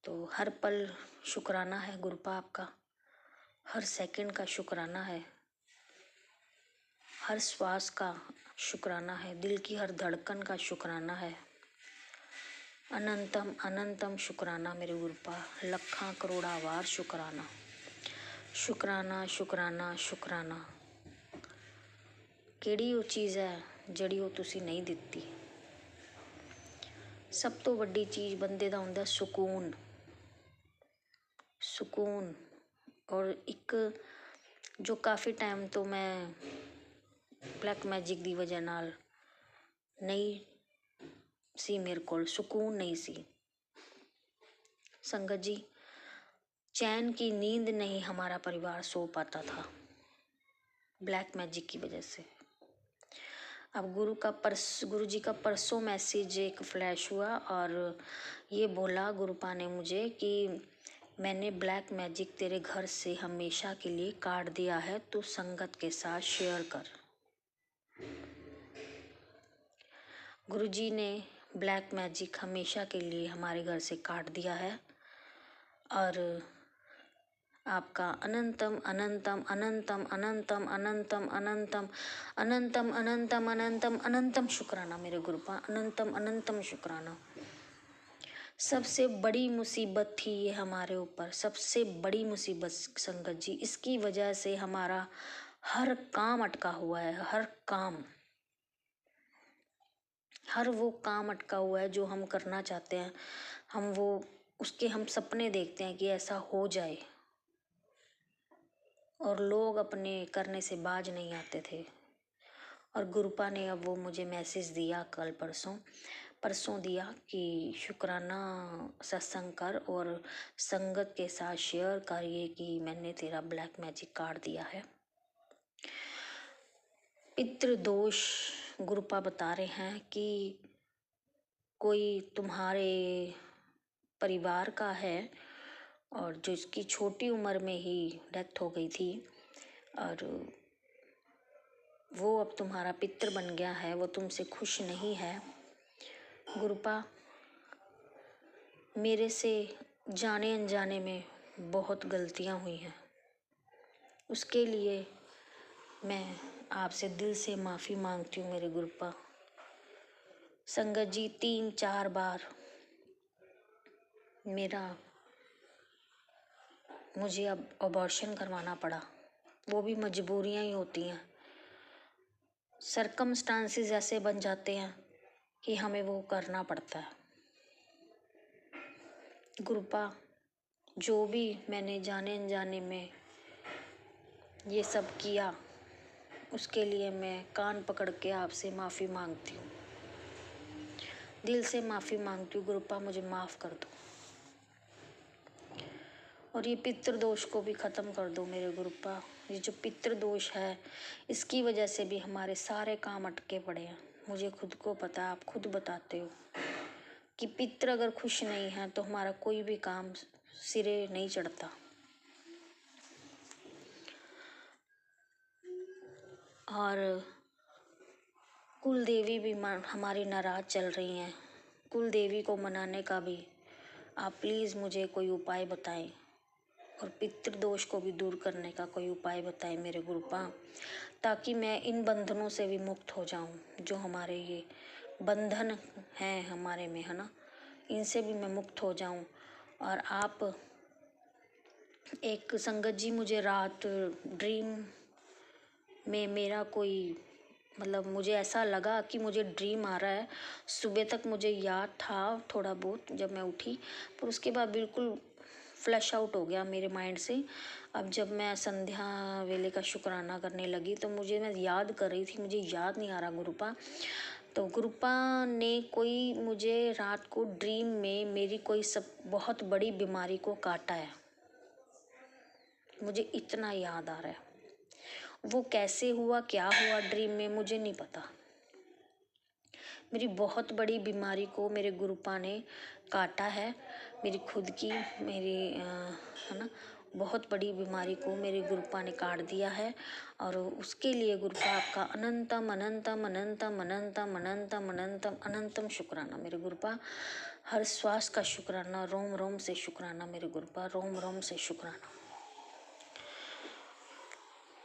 तो हर पल शुक्राना है गुरुपा आपका, हर सेकंड का शुक्राना है, हर श्वास का शुक्राना है, दिल की हर धड़कन का शुक्राना है। अनंतम अनंतम शुक्राना मेरे गुरुपा, लखां करोड़ा वार शुक्राना, शुक्राना शुक्राना शुक्राना। ਕਿਹੜੀ ਉਹ ਚੀਜ਼ ਹੈ ਜਿਹੜੀ ਉਹ ਤੁਸੀਂ ਨਹੀਂ ਦਿੱਤੀ। ਸਭ ਤੋਂ ਵੱਡੀ ਚੀਜ਼ ਬੰਦੇ ਦਾ ਹੁੰਦਾ ਸਕੂਨ, ਸਕੂਨ। ਔਰ ਇੱਕ ਜੋ ਕਾਫੀ ਟਾਈਮ ਤੋਂ ਮੈਂ ਬਲੈਕ ਮੈਜਿਕ ਦੀ ਵਜ੍ਹਾ ਨਾਲ ਨਹੀਂ ਸੀ, ਮੇਰੇ ਕੋਲ ਸਕੂन नहीं सी। संगत जी, चैन की नींद नहीं हमारा परिवार सो पाता था ब्लैक मैजिक की वजह से। अब गुरु जी का परसों मैसेज एक फ्लैश हुआ और ये बोला गुरुपा ने मुझे कि मैंने ब्लैक मैजिक तेरे घर से हमेशा के लिए काट दिया है, तो संगत के साथ शेयर कर। गुरु जी ने ब्लैक मैजिक हमेशा के लिए हमारे घर से काट दिया है और आपका अनंतम अनंतम अनंतम अनंतम अनंतम अनंतम अनंतम अनंतम अनंतम अनंतम शुक्राना मेरे गुरुपा, अनंतम अनंतम शुक्राना। सबसे बड़ी मुसीबत थी ये हमारे ऊपर, सबसे बड़ी मुसीबत संगत जी। इसकी वजह से हमारा हर काम अटका हुआ है, हर काम, हर वो काम अटका हुआ है जो हम करना चाहते हैं। हम सपने देखते हैं कि ऐसा हो जाए और लोग अपने करने से बाज नहीं आते थे। और गुरुपा ने अब वो मुझे मैसेज दिया कल परसों दिया कि शुक्राना सत्संग कर और संगत के साथ शेयर करिए कि मैंने तेरा ब्लैक मैजिक काट दिया है। पितृदोष गुरुपा बता रहे हैं कि कोई तुम्हारे परिवार का है और जिसकी छोटी उम्र में ही डेथ हो गई थी और वो अब तुम्हारा पितृ बन गया है, वो तुमसे खुश नहीं है। गुरुपा, मेरे से जाने अनजाने में बहुत गलतियां हुई हैं, उसके लिए मैं आपसे दिल से माफ़ी मांगती हूँ मेरे गुरुपा। संगत जी, 3-4 बार मुझे अब अबॉर्शन करवाना पड़ा, वो भी मजबूरियां ही होती हैं। सरकमस्टांसेस ऐसे बन जाते हैं कि हमें वो करना पड़ता है। गुरुपा, जो भी मैंने जाने अनजाने में ये सब किया उसके लिए मैं कान पकड़ के आपसे माफ़ी मांगती हूँ, दिल से माफ़ी मांगती हूँ। गुरुपा, मुझे माफ़ कर दो और ये पितृदोष को भी ख़त्म कर दो मेरे गुरुपा। ये जो पितृदोष है इसकी वजह से भी हमारे सारे काम अटके पड़े हैं। मुझे खुद को पता है, आप खुद बताते हो कि पितृ अगर खुश नहीं है तो हमारा कोई भी काम सिरे नहीं चढ़ता। और कुल देवी भी हमारी नाराज़ चल रही हैं। कुल देवी को मनाने का भी आप प्लीज़ मुझे कोई उपाय बताएं और पितृदोष को भी दूर करने का कोई उपाय बताएं मेरे गुरुपा, ताकि मैं इन बंधनों से भी मुक्त हो जाऊं। जो हमारे ये बंधन हैं हमारे में, है ना, इनसे भी मैं मुक्त हो जाऊं। और आप एक संगत जी, मुझे रात ड्रीम में मेरा कोई मुझे ऐसा लगा कि मुझे ड्रीम आ रहा है। सुबह तक मुझे याद था थोड़ा बहुत जब मैं उठी, पर उसके बाद बिल्कुल फ्लैश आउट हो गया मेरे माइंड से। अब जब मैं संध्या वेले का शुक्राना करने लगी तो मैं याद कर रही थी, मुझे याद नहीं आ रहा गुरुपा। तो गुरुपा ने कोई मुझे रात को ड्रीम में मेरी कोई बहुत बड़ी बीमारी को काटा है, मुझे इतना याद आ रहा है। वो कैसे हुआ, क्या हुआ ड्रीम में, मुझे नहीं पता। मेरी बहुत बड़ी बीमारी को मेरे गुरुपा ने काटा है, मेरी खुद की, मेरी है ना, बहुत बड़ी बीमारी को मेरे गुरुपा ने काट दिया है और उसके लिए गुरुपा आपका अनंतम अनंतम अनंतम अनंतम अनंतम अनंतम अनंतम शुक्राना मेरे गुरुपा। हर श्वास का शुक्राना, रोम रोम से शुक्राना मेरे गुरुपा, रोम रोम से शुक्राना।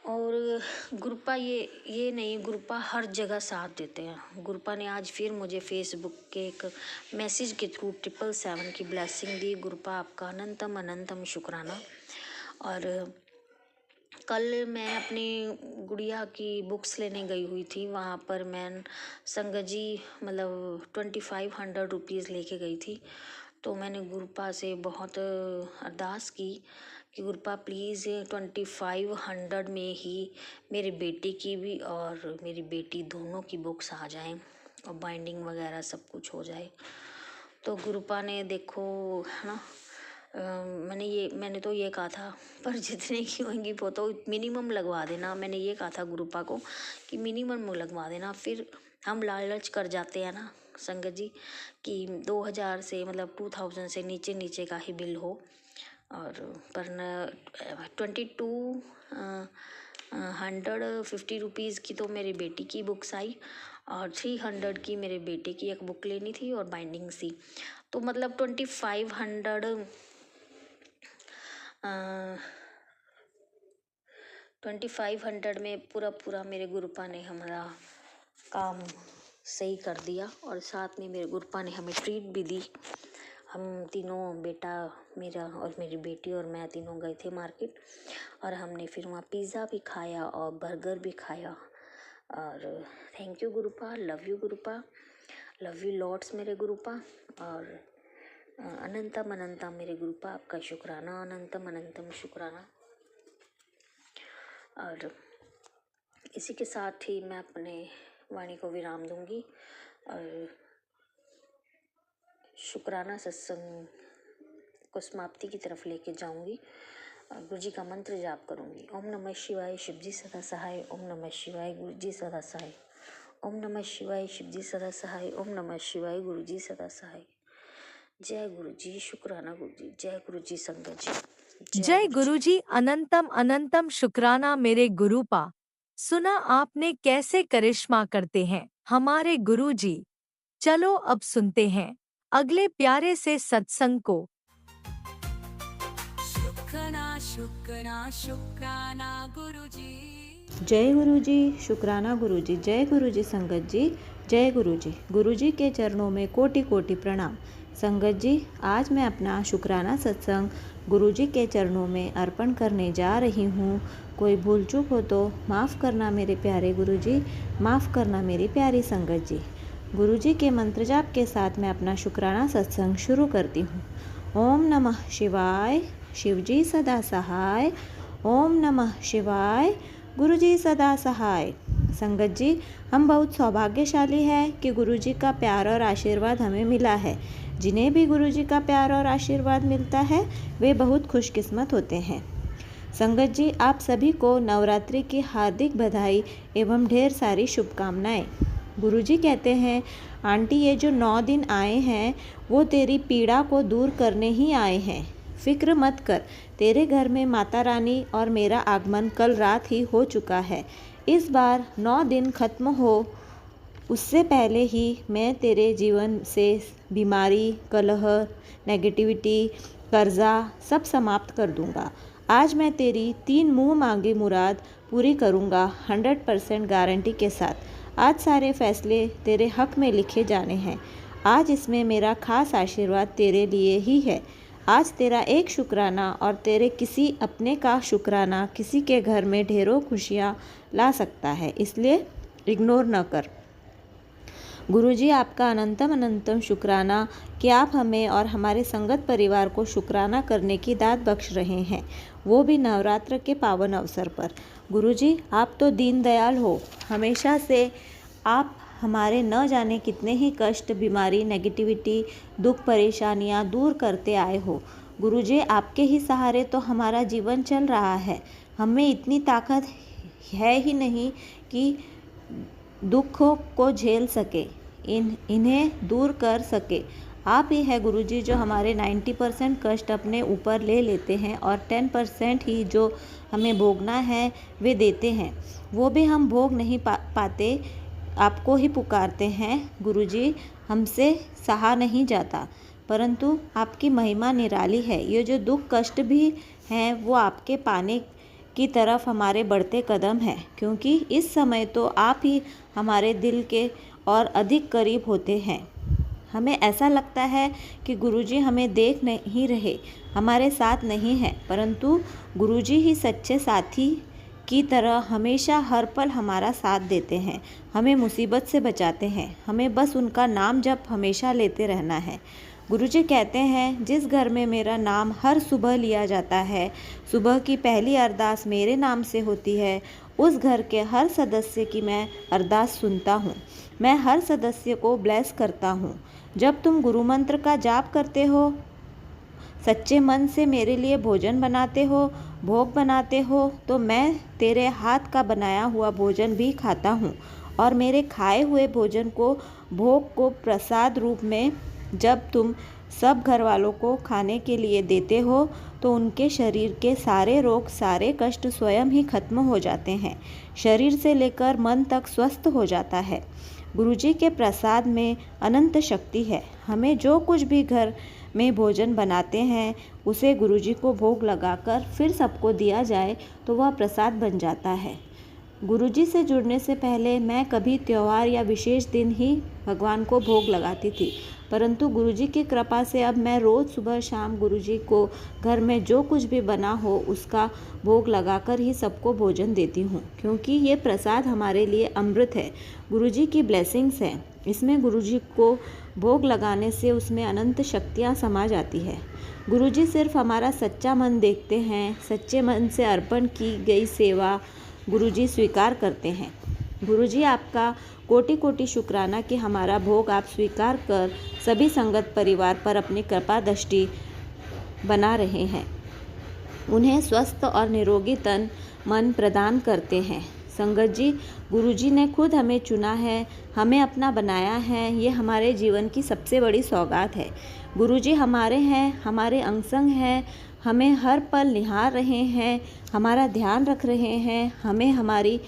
और गुरुपा ये नहीं, गुरुपा हर जगह साथ देते हैं। गुरुपा ने आज फिर मुझे फेसबुक के एक मैसेज के थ्रू 777 की ब्लेसिंग दी। गुरुपा आपका अनंतम अनंतम शुक्राना। और कल मैं अपनी गुड़िया की बुक्स लेने गई हुई थी, वहाँ पर मैं संगत जी मतलब 2500 रुपीज़ लेके गई थी। तो मैंने गुरुपा से बहुत अरदास की कि गुरुपा प्लीज़ 2500 में ही मेरे बेटे की भी और मेरी बेटी दोनों की बुक्स आ जाएं और बाइंडिंग वगैरह सब कुछ हो जाए। तो गुरुपा ने देखो है ना, मैंने तो ये कहा था पर जितने की होंगी वो तो मिनिमम लगवा देना। मैंने ये कहा था गुरुपा को कि मिनिमम लगवा देना, फिर हम लालच कर जाते हैं ना संगत जी कि 2000 से मतलब 2000 से नीचे नीचे का ही बिल हो। और पर 2250 रुपीज़ की तो मेरी बेटी की बुक्स आई और 300 की मेरे बेटे की एक बुक लेनी थी और बाइंडिंग सी। तो मतलब 2500 में पूरा मेरे गुरुपा ने हमारा काम सही कर दिया। और साथ में मेरे गुरुपा ने हमें ट्रीट भी दी। हम तीनों, बेटा मेरा और मेरी बेटी और मैं, तीनों गए थे मार्केट और हमने फिर वहाँ पिज़्ज़ा भी खाया और बर्गर भी खाया। और thank you गुरुपा, love you गुरुपा, love you lots मेरे गुरुपा। और अनंतम अनंतम मेरे गुरुपा आपका शुक्राना, अनंतम अनंतम शुक्राना। और इसी के साथ ही मैं अपने वाणी को विराम दूंगी और शुक्राना सत्संग को समाप्ति की तरफ लेके जाऊंगी और गुरु जी का मंत्र जाप करूंगी। ओम नमः शिवाय, शिव जी सदा सहाय। ओम नमः शिवाय, गुरु जी सदा सहाय। ओम नमः शिवाय, शिव जी सदा सहाय। ओम नमः शिवाय, गुरु जी सदा सहाय। जय गुरु जी, शुक्राना गुरु जी, जय गुरु जी संगत जी, जय गुरु जी। अनंतम अनंतम शुक्राना मेरे गुरुपा। सुना आपने कैसे करिश्मा करते हैं हमारे गुरु जी। चलो अब सुनते हैं अगले प्यारे से सत्संग को। शुक्राना शुक्राना शुक्राना गुरु जी। जय गुरु जी, शुक्राना गुरु जी, जय गुरु जी संगत जी, जय गुरु जी। गुरु जी के चरणों में कोटि कोटि प्रणाम। संगत जी, आज मैं अपना शुक्राना सत्संग गुरु जी के चरणों में अर्पण करने जा रही हूँ। कोई भूल चूक हो तो माफ़ करना मेरे प्यारे गुरु जी, माफ़ करना मेरी प्यारी संगत जी। गुरु जी के मंत्र जाप के साथ मैं अपना शुक्राना सत्संग शुरू करती हूँ। ओम नमः शिवाय, शिव जी सदा सहाय। ओम नमः शिवाय, गुरु जी सदा सहाय। संगत जी, हम बहुत सौभाग्यशाली हैं कि गुरु जी का प्यार और आशीर्वाद हमें मिला है। जिन्हें भी गुरु जी का प्यार और आशीर्वाद मिलता है वे बहुत खुशकिस्मत होते हैं। संगत जी, आप सभी को नवरात्रि की हार्दिक बधाई एवं ढेर सारी शुभकामनाएं। गुरु जी कहते हैं, आंटी ये जो 9 दिन आए हैं वो तेरी पीड़ा को दूर करने ही आए हैं। फिक्र मत कर, तेरे घर में माता रानी और मेरा आगमन कल रात ही हो चुका है। इस बार 9 दिन खत्म हो उससे पहले ही मैं तेरे जीवन से बीमारी, कलह, नेगेटिविटी, कर्जा सब समाप्त कर दूंगा। आज मैं तेरी 3 मुंह मांगी मुराद पूरी करूंगा 100% गारंटी के साथ। आज सारे फैसले तेरे हक में लिखे जाने हैं। आज इसमें मेरा खास आशीर्वाद तेरे लिए ही है। आज तेरा एक शुक्राना और तेरे किसी अपने का शुक्राना किसी के घर में ढेरों खुशियाँ ला सकता है, इसलिए इग्नोर न कर। गुरुजी, आपका अनंतम अनंतम शुक्राना कि आप हमें और हमारे संगत परिवार को शुक्राना करने की दात बख्श रहे हैं, वो भी नवरात्र के पावन अवसर पर। गुरुजी, आप तो दीनदयाल हो। हमेशा से आप हमारे न जाने कितने ही कष्ट, बीमारी, नेगेटिविटी, दुख, परेशानियां दूर करते आए हो। गुरुजी, आपके ही सहारे तो हमारा जीवन चल रहा है। हमें इतनी ताकत है ही नहीं कि दुखों को झेल सके, इन्हें दूर कर सके। आप ही है गुरुजी जो हमारे 90% कष्ट अपने ऊपर ले लेते हैं और 10% ही जो हमें भोगना है वे देते हैं। वो भी हम भोग नहीं पाते, आपको ही पुकारते हैं गुरुजी, हमसे सहा नहीं जाता, परंतु आपकी महिमा निराली है। ये जो दुख कष्ट भी हैं वो आपके पाने की तरफ हमारे बढ़ते कदम हैं, क्योंकि इस समय तो आप ही हमारे दिल के और अधिक करीब होते हैं। हमें ऐसा लगता है कि गुरुजी हमें देख नहीं रहे, हमारे साथ नहीं हैं, परंतु गुरुजी ही सच्चे साथी की तरह हमेशा हर पल हमारा साथ देते हैं, हमें मुसीबत से बचाते हैं। हमें बस उनका नाम जप हमेशा लेते रहना है। गुरुजी कहते हैं, जिस घर में मेरा नाम हर सुबह लिया जाता है, सुबह की पहली अरदास मेरे नाम से होती है, उस घर के हर सदस्य की मैं अरदास सुनता हूँ। मैं हर सदस्य को ब्लेस करता हूँ। जब तुम गुरु मंत्र का जाप करते हो, सच्चे मन से मेरे लिए भोजन बनाते हो, भोग बनाते हो, तो मैं तेरे हाथ का बनाया हुआ भोजन भी खाता हूँ और मेरे खाए हुए भोजन को, भोग को प्रसाद रूप में जब तुम सब घर वालों को खाने के लिए देते हो तो उनके शरीर के सारे रोग, सारे कष्ट स्वयं ही खत्म हो जाते हैं। शरीर से लेकर मन तक स्वस्थ हो जाता है। गुरुजी के प्रसाद में अनंत शक्ति है। हमें जो कुछ भी घर में भोजन बनाते हैं उसे गुरुजी को भोग लगाकर फिर सबको दिया जाए तो वह प्रसाद बन जाता है। गुरुजी से जुड़ने से पहले मैं कभी त्योहार या विशेष दिन ही भगवान को भोग लगाती थी, परंतु गुरुजी की कृपा से अब मैं रोज़ सुबह शाम गुरुजी को घर में जो कुछ भी बना हो उसका भोग लगाकर ही सबको भोजन देती हूँ, क्योंकि ये प्रसाद हमारे लिए अमृत है, गुरुजी की ब्लेसिंग्स है। इसमें गुरुजी को भोग लगाने से उसमें अनंत शक्तियाँ समा जाती है। गुरुजी सिर्फ हमारा सच्चा मन देखते हैं, सच्चे मन से अर्पण की गई सेवा गुरुजी स्वीकार करते हैं। गुरुजी आपका कोटि कोटि शुक्राना कि हमारा भोग आप स्वीकार कर सभी संगत परिवार पर अपनी कृपा दृष्टि बना रहे हैं, उन्हें स्वस्थ और निरोगी तन मन प्रदान करते हैं। संगत जी, गुरुजी ने खुद हमें चुना है, हमें अपना बनाया है, ये हमारे जीवन की सबसे बड़ी सौगात है। गुरुजी हमारे हैं, हमारे अंग संग हैं, हमें हर पल निहार रहे हैं, हमारा ध्यान रख रहे हैं, हमें हमारी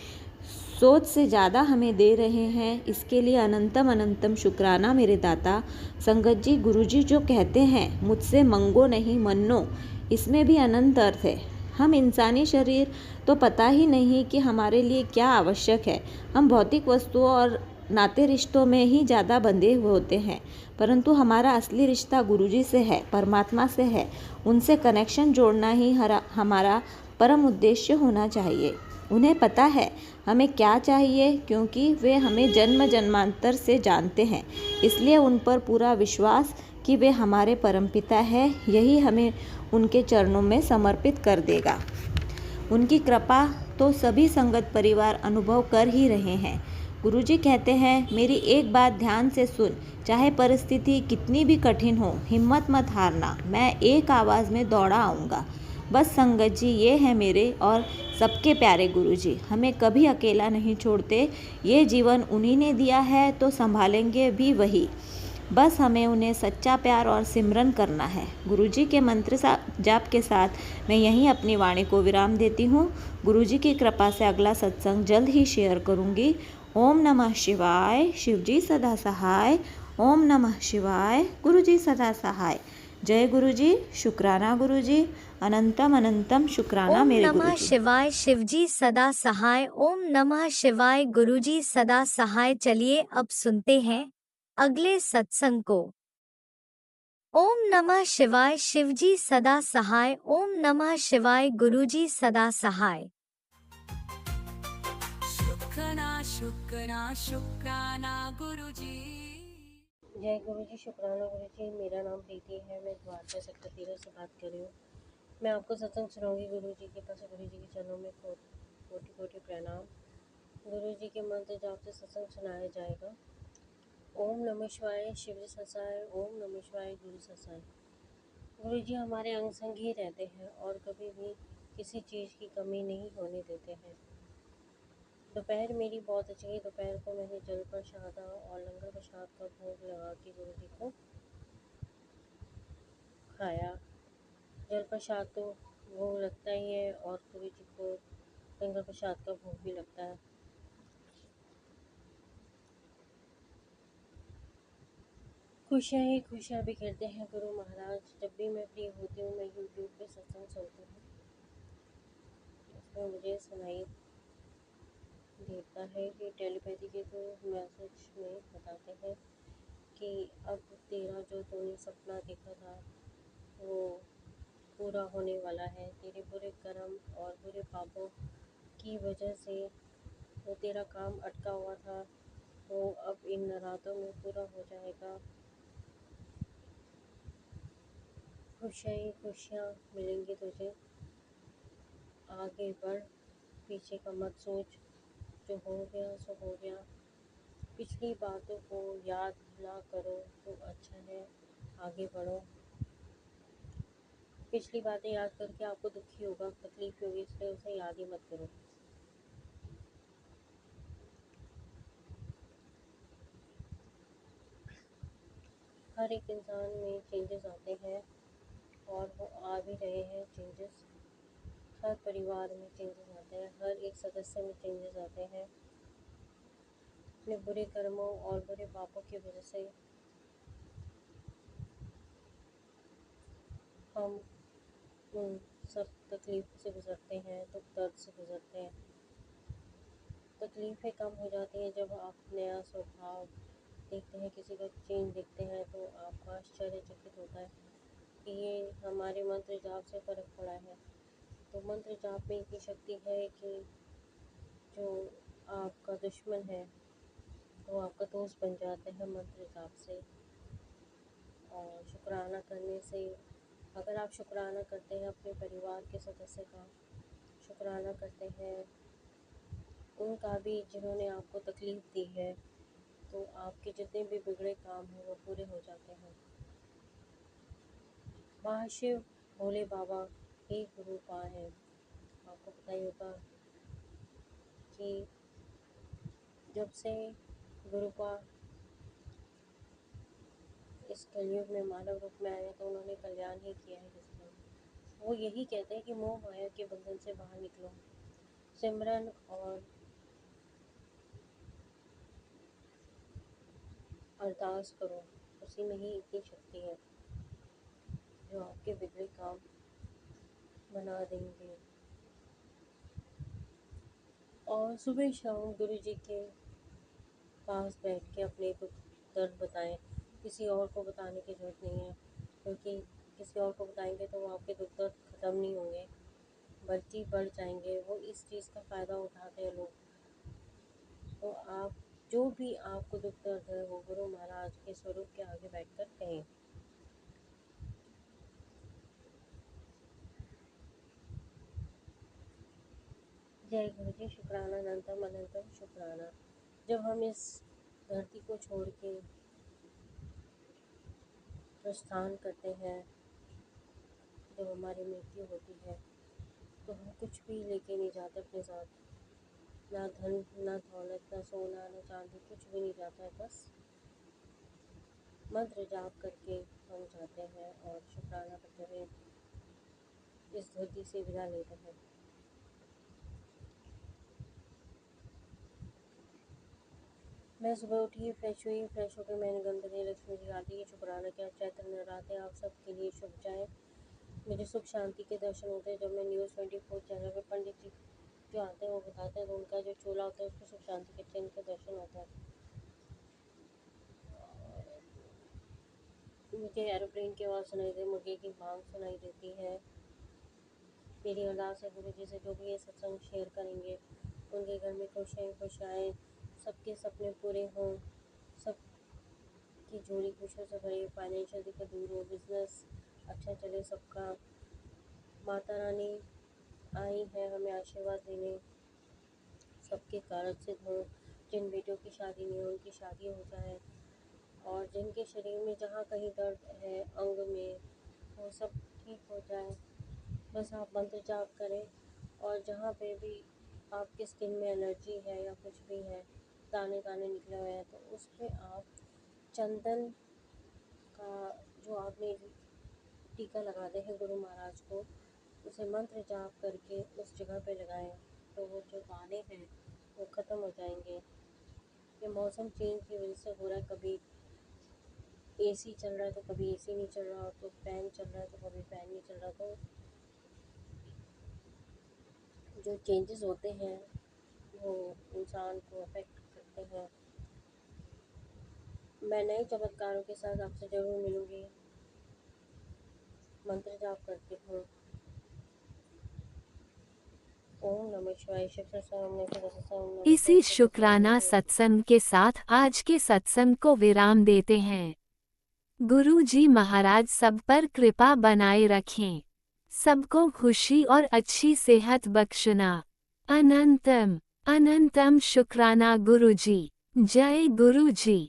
सोच से ज़्यादा हमें दे रहे हैं। इसके लिए अनंतम अनंतम शुक्राना मेरे दाता। संगत जी, गुरुजी जो कहते हैं मुझसे मंगो नहीं मन्नो, इसमें भी अनंत अर्थ है। हम इंसानी शरीर तो पता ही नहीं कि हमारे लिए क्या आवश्यक है। हम भौतिक वस्तुओं और नाते रिश्तों में ही ज़्यादा बंधे हुए होते हैं, परंतु हमारा असली रिश्ता गुरुजी से है, परमात्मा से है। उनसे कनेक्शन जोड़ना ही हमारा परम उद्देश्य होना चाहिए। उन्हें पता है हमें क्या चाहिए, क्योंकि वे हमें जन्म जन्मांतर से जानते हैं, इसलिए उन पर पूरा विश्वास कि वे हमारे परमपिता है, यही हमें उनके चरणों में समर्पित कर देगा। उनकी कृपा तो सभी संगत परिवार अनुभव कर ही रहे हैं। गुरुजी कहते हैं, मेरी एक बात ध्यान से सुन, चाहे परिस्थिति कितनी भी कठिन हो, हिम्मत मत हारना, मैं एक आवाज़ में दौड़ा आऊँगा। बस संगत जी, ये है मेरे और सबके प्यारे गुरुजी, हमें कभी अकेला नहीं छोड़ते। ये जीवन उन्हीं ने दिया है तो संभालेंगे भी वही। बस हमें उन्हें सच्चा प्यार और सिमरन करना है। गुरुजी के मंत्र जाप के साथ मैं यहीं अपनी वाणी को विराम देती हूँ। गुरुजी की कृपा से अगला सत्संग जल्द ही शेयर करूँगी। ओम नमः शिवाय, शिवजी सदा सहाय। ओम नमः शिवाय, गुरुजी सदा सहाय। जय गुरुजी, शुक्राना गुरुजी, अनंतम अनंतम शुक्राना मेरे ओम नमः गुरुजी। शिवाय, शिवजी सदा सहाय। ओम नमः शिवाय, गुरुजी सदा सहाय। चलिए अब सुनते हैं अगले सत्संग को। ओम नमः शिवाय, शिवजी सदा सहाय। ओम नमः शिवाय, गुरुजी सदा सहाय। शुक्राना गुरुजी। जय गुरुजी, शुक्राना गुरुजी। मेरा नाम प्रीति है, मैं द्वारका सेक्टर 13 से बात कर रही हूँ। मैं आपको सत्संग सुनाऊंगी गुरुजी के पास। गुरुजी के चरणों में कोटि कोटि प्रणाम। गुरुजी के मंत्र जाप से सत्संग सुनाया जाएगा। ओम नमः शिवाय, शिव ससाय। ओम नमः शिवाय, गुरु ससाय। गुरुजी हमारे अंग संग ही रहते हैं और कभी भी किसी चीज़ की कमी नहीं होने देते हैं। दोपहर मेरी बहुत अच्छी गई। दोपहर को मैंने जल प्रसाद और लंगर प्रसाद का भोग लगा के गुरुजी को खाया। जल प्रसाद तो भोग लगता ही है और गुरु जी को लंगर प्रसाद का भोग भी लगता है। खुशियाँ ही खुशियाँ बिखेरते हैं गुरु महाराज। जब भी मैं फ्री होती हूँ मैं यूट्यूब पे सत्संग सुनती हूँ। इसमें मुझे सुनाई देता है कि टेलीपैथी के तो मैसेज में बताते हैं कि अब तेरा जो तूने सपना देखा था वो पूरा होने वाला है। तेरे बुरे कर्म और बुरे पापों की वजह से वो तेरा काम अटका हुआ था वो अब इन रातों में पूरा हो जाएगा। खुशियाँ ही खुशियाँ मिलेंगी तुझे। आगे बढ़, पीछे का मत सोच। जो हो गया सो हो गया। पिछली बातों को याद ना करो तो अच्छा है, आगे बढ़ो। पिछली बातें याद करके आपको दुखी होगा, तकलीफ होगी, इसलिए उसे याद ही मत करो। हर एक इंसान में चेंजेस आते हैं और वो आ भी रहे हैं चेंजेस। हर परिवार में चेंजेस आते हैं, हर एक सदस्य में चेंजेस आते हैं। अपने बुरे कर्मों और बुरे पापों की वजह से हम उन सब तकलीफ से गुजरते हैं, दुख दर्द से गुजरते हैं। तकलीफ़ें कम हो जाती हैं जब आप नया स्वभाव देखते हैं, किसी का चेंज देखते हैं तो आपको आश्चर्यचकित होता है कि ये हमारे मंत्र जाप से फ़र्क पड़ा है। तो मंत्र जाप में इतनी शक्ति है कि जो आपका दुश्मन है वो आपका दोस्त बन जाता है मंत्र जाप से। और शुक्राना करने से, अगर आप शुक्राना करते हैं अपने परिवार के सदस्य का, शुक्राना करते हैं उनका भी जिन्होंने आपको तकलीफ़ दी है, तो आपके जितने भी बिगड़े काम हैं वो पूरे हो जाते हैं। महाशिव भोले बाबा ही गुरुपा हैं। आपको पता ही होगा कि जब से गुरुपा इस कलयुग में मानव रूप में आए तो उन्होंने कल्याण ही किया है किसका। वो यही कहते हैं कि मोह माया के बंधन से बाहर निकलो, सिमरन और अरदास करो, उसी में ही इतनी शक्ति है जो आपके बिगड़े काम बना देंगे। और सुबह शाम गुरु जी के पास बैठ के अपने दुख दर्द बताएं। किसी और को बताने की ज़रूरत नहीं है, क्योंकि किसी और को बताएंगे तो वो आपके दुख दर्द ख़त्म नहीं होंगे बल्कि बढ़ जाएंगे। वो इस चीज़ का फ़ायदा उठाते हैं लोग। तो आप जो भी आपको दुख दर्द है वो गुरु महाराज के स्वरूप के आगे बैठकर कहें। जय गुरु जी, शुक्राना अनंतम अनंतम शुक्राना। जब हम इस धरती को छोड़ के प्रस्थान करते हैं, जब हमारी मृत्यु होती है तो हम कुछ भी लेके नहीं जाते अपने साथ। ना धन, ना दौलत, ना सोना, ना चांदी, कुछ भी नहीं जाता है। बस मंत्र जाप करके हम जाते हैं और शुक्राना करते हुए इस धरती से विदा लेते हैं। मैं सुबह उठी, फ्रेश हुई, फ्रेश होकर मैंने गणपति लक्ष्मी जी आरती की, शुक्राना किया। चैत्र नवरात्रे आप सबके लिए शुभ जाए। मुझे सुख शांति के दर्शन होते हैं जब मैं न्यूज़ 24 चैनल पर पंडित जी जो आते हैं वो बताते हैं तो उनका जो चोला होता है उसको सुख शांति के चिन्ह के दर्शन होते हैं। मुझे एरोप्लेन की आवाज़ सुनाई दे, मुर्गे की भांग सुनाई देती है। मेरी अरदास है गुरु जी से, जो भी ये सत्संग शेयर करेंगे उनके घर में खुशियाँ खुशियाँ आए, सबके सपने पूरे हों, सबकी झोली खुशियों से भरे, फाइनेंशियल दिक्कत दूर हो, बिजनेस अच्छा चले सबका। माता रानी आई है हमें आशीर्वाद देने, सबके कार्य सिद्ध हों। जिन बेटियों की शादी नहीं हो उनकी शादी हो जाए, और जिनके शरीर में जहाँ कहीं दर्द है अंग में वो सब ठीक हो जाए। बस आप मंत्र जाप करें, और जहाँ पे भी आपकी स्किन में एलर्जी है या कुछ भी है, दाने दाने निकले हुए हैं, तो उस पर आप चंदन का जो आपने टीका लगाते हैं गुरु महाराज को, उसे मंत्र जाप करके उस जगह पे लगाएं, तो वो जो दाने हैं वो ख़त्म हो जाएंगे। ये मौसम चेंज की वजह से हो रहा है, कभी एसी चल रहा है तो कभी एसी नहीं चल रहा, तो फैन चल रहा है तो कभी फैन नहीं चल रहा, तो जो चेंजेस होते हैं वो इंसान को अफेक्ट करते हैं। मैं नए चमत्कारों के साथ आपसे ज़रूर मिलूँगी। मंत्र जाप करती हूँ। ओम नमः शिवाय। शिव सहस्रनाम इसी शुक्राना सत्संग के साथ आज के सत्संग को विराम देते हैं। गुरु जी महाराज सब पर कृपा बनाए रखें, सबको खुशी और अच्छी सेहत बख्शना। अनंतम अनंतम शुक्राना गुरु जी। जय गुरु जी।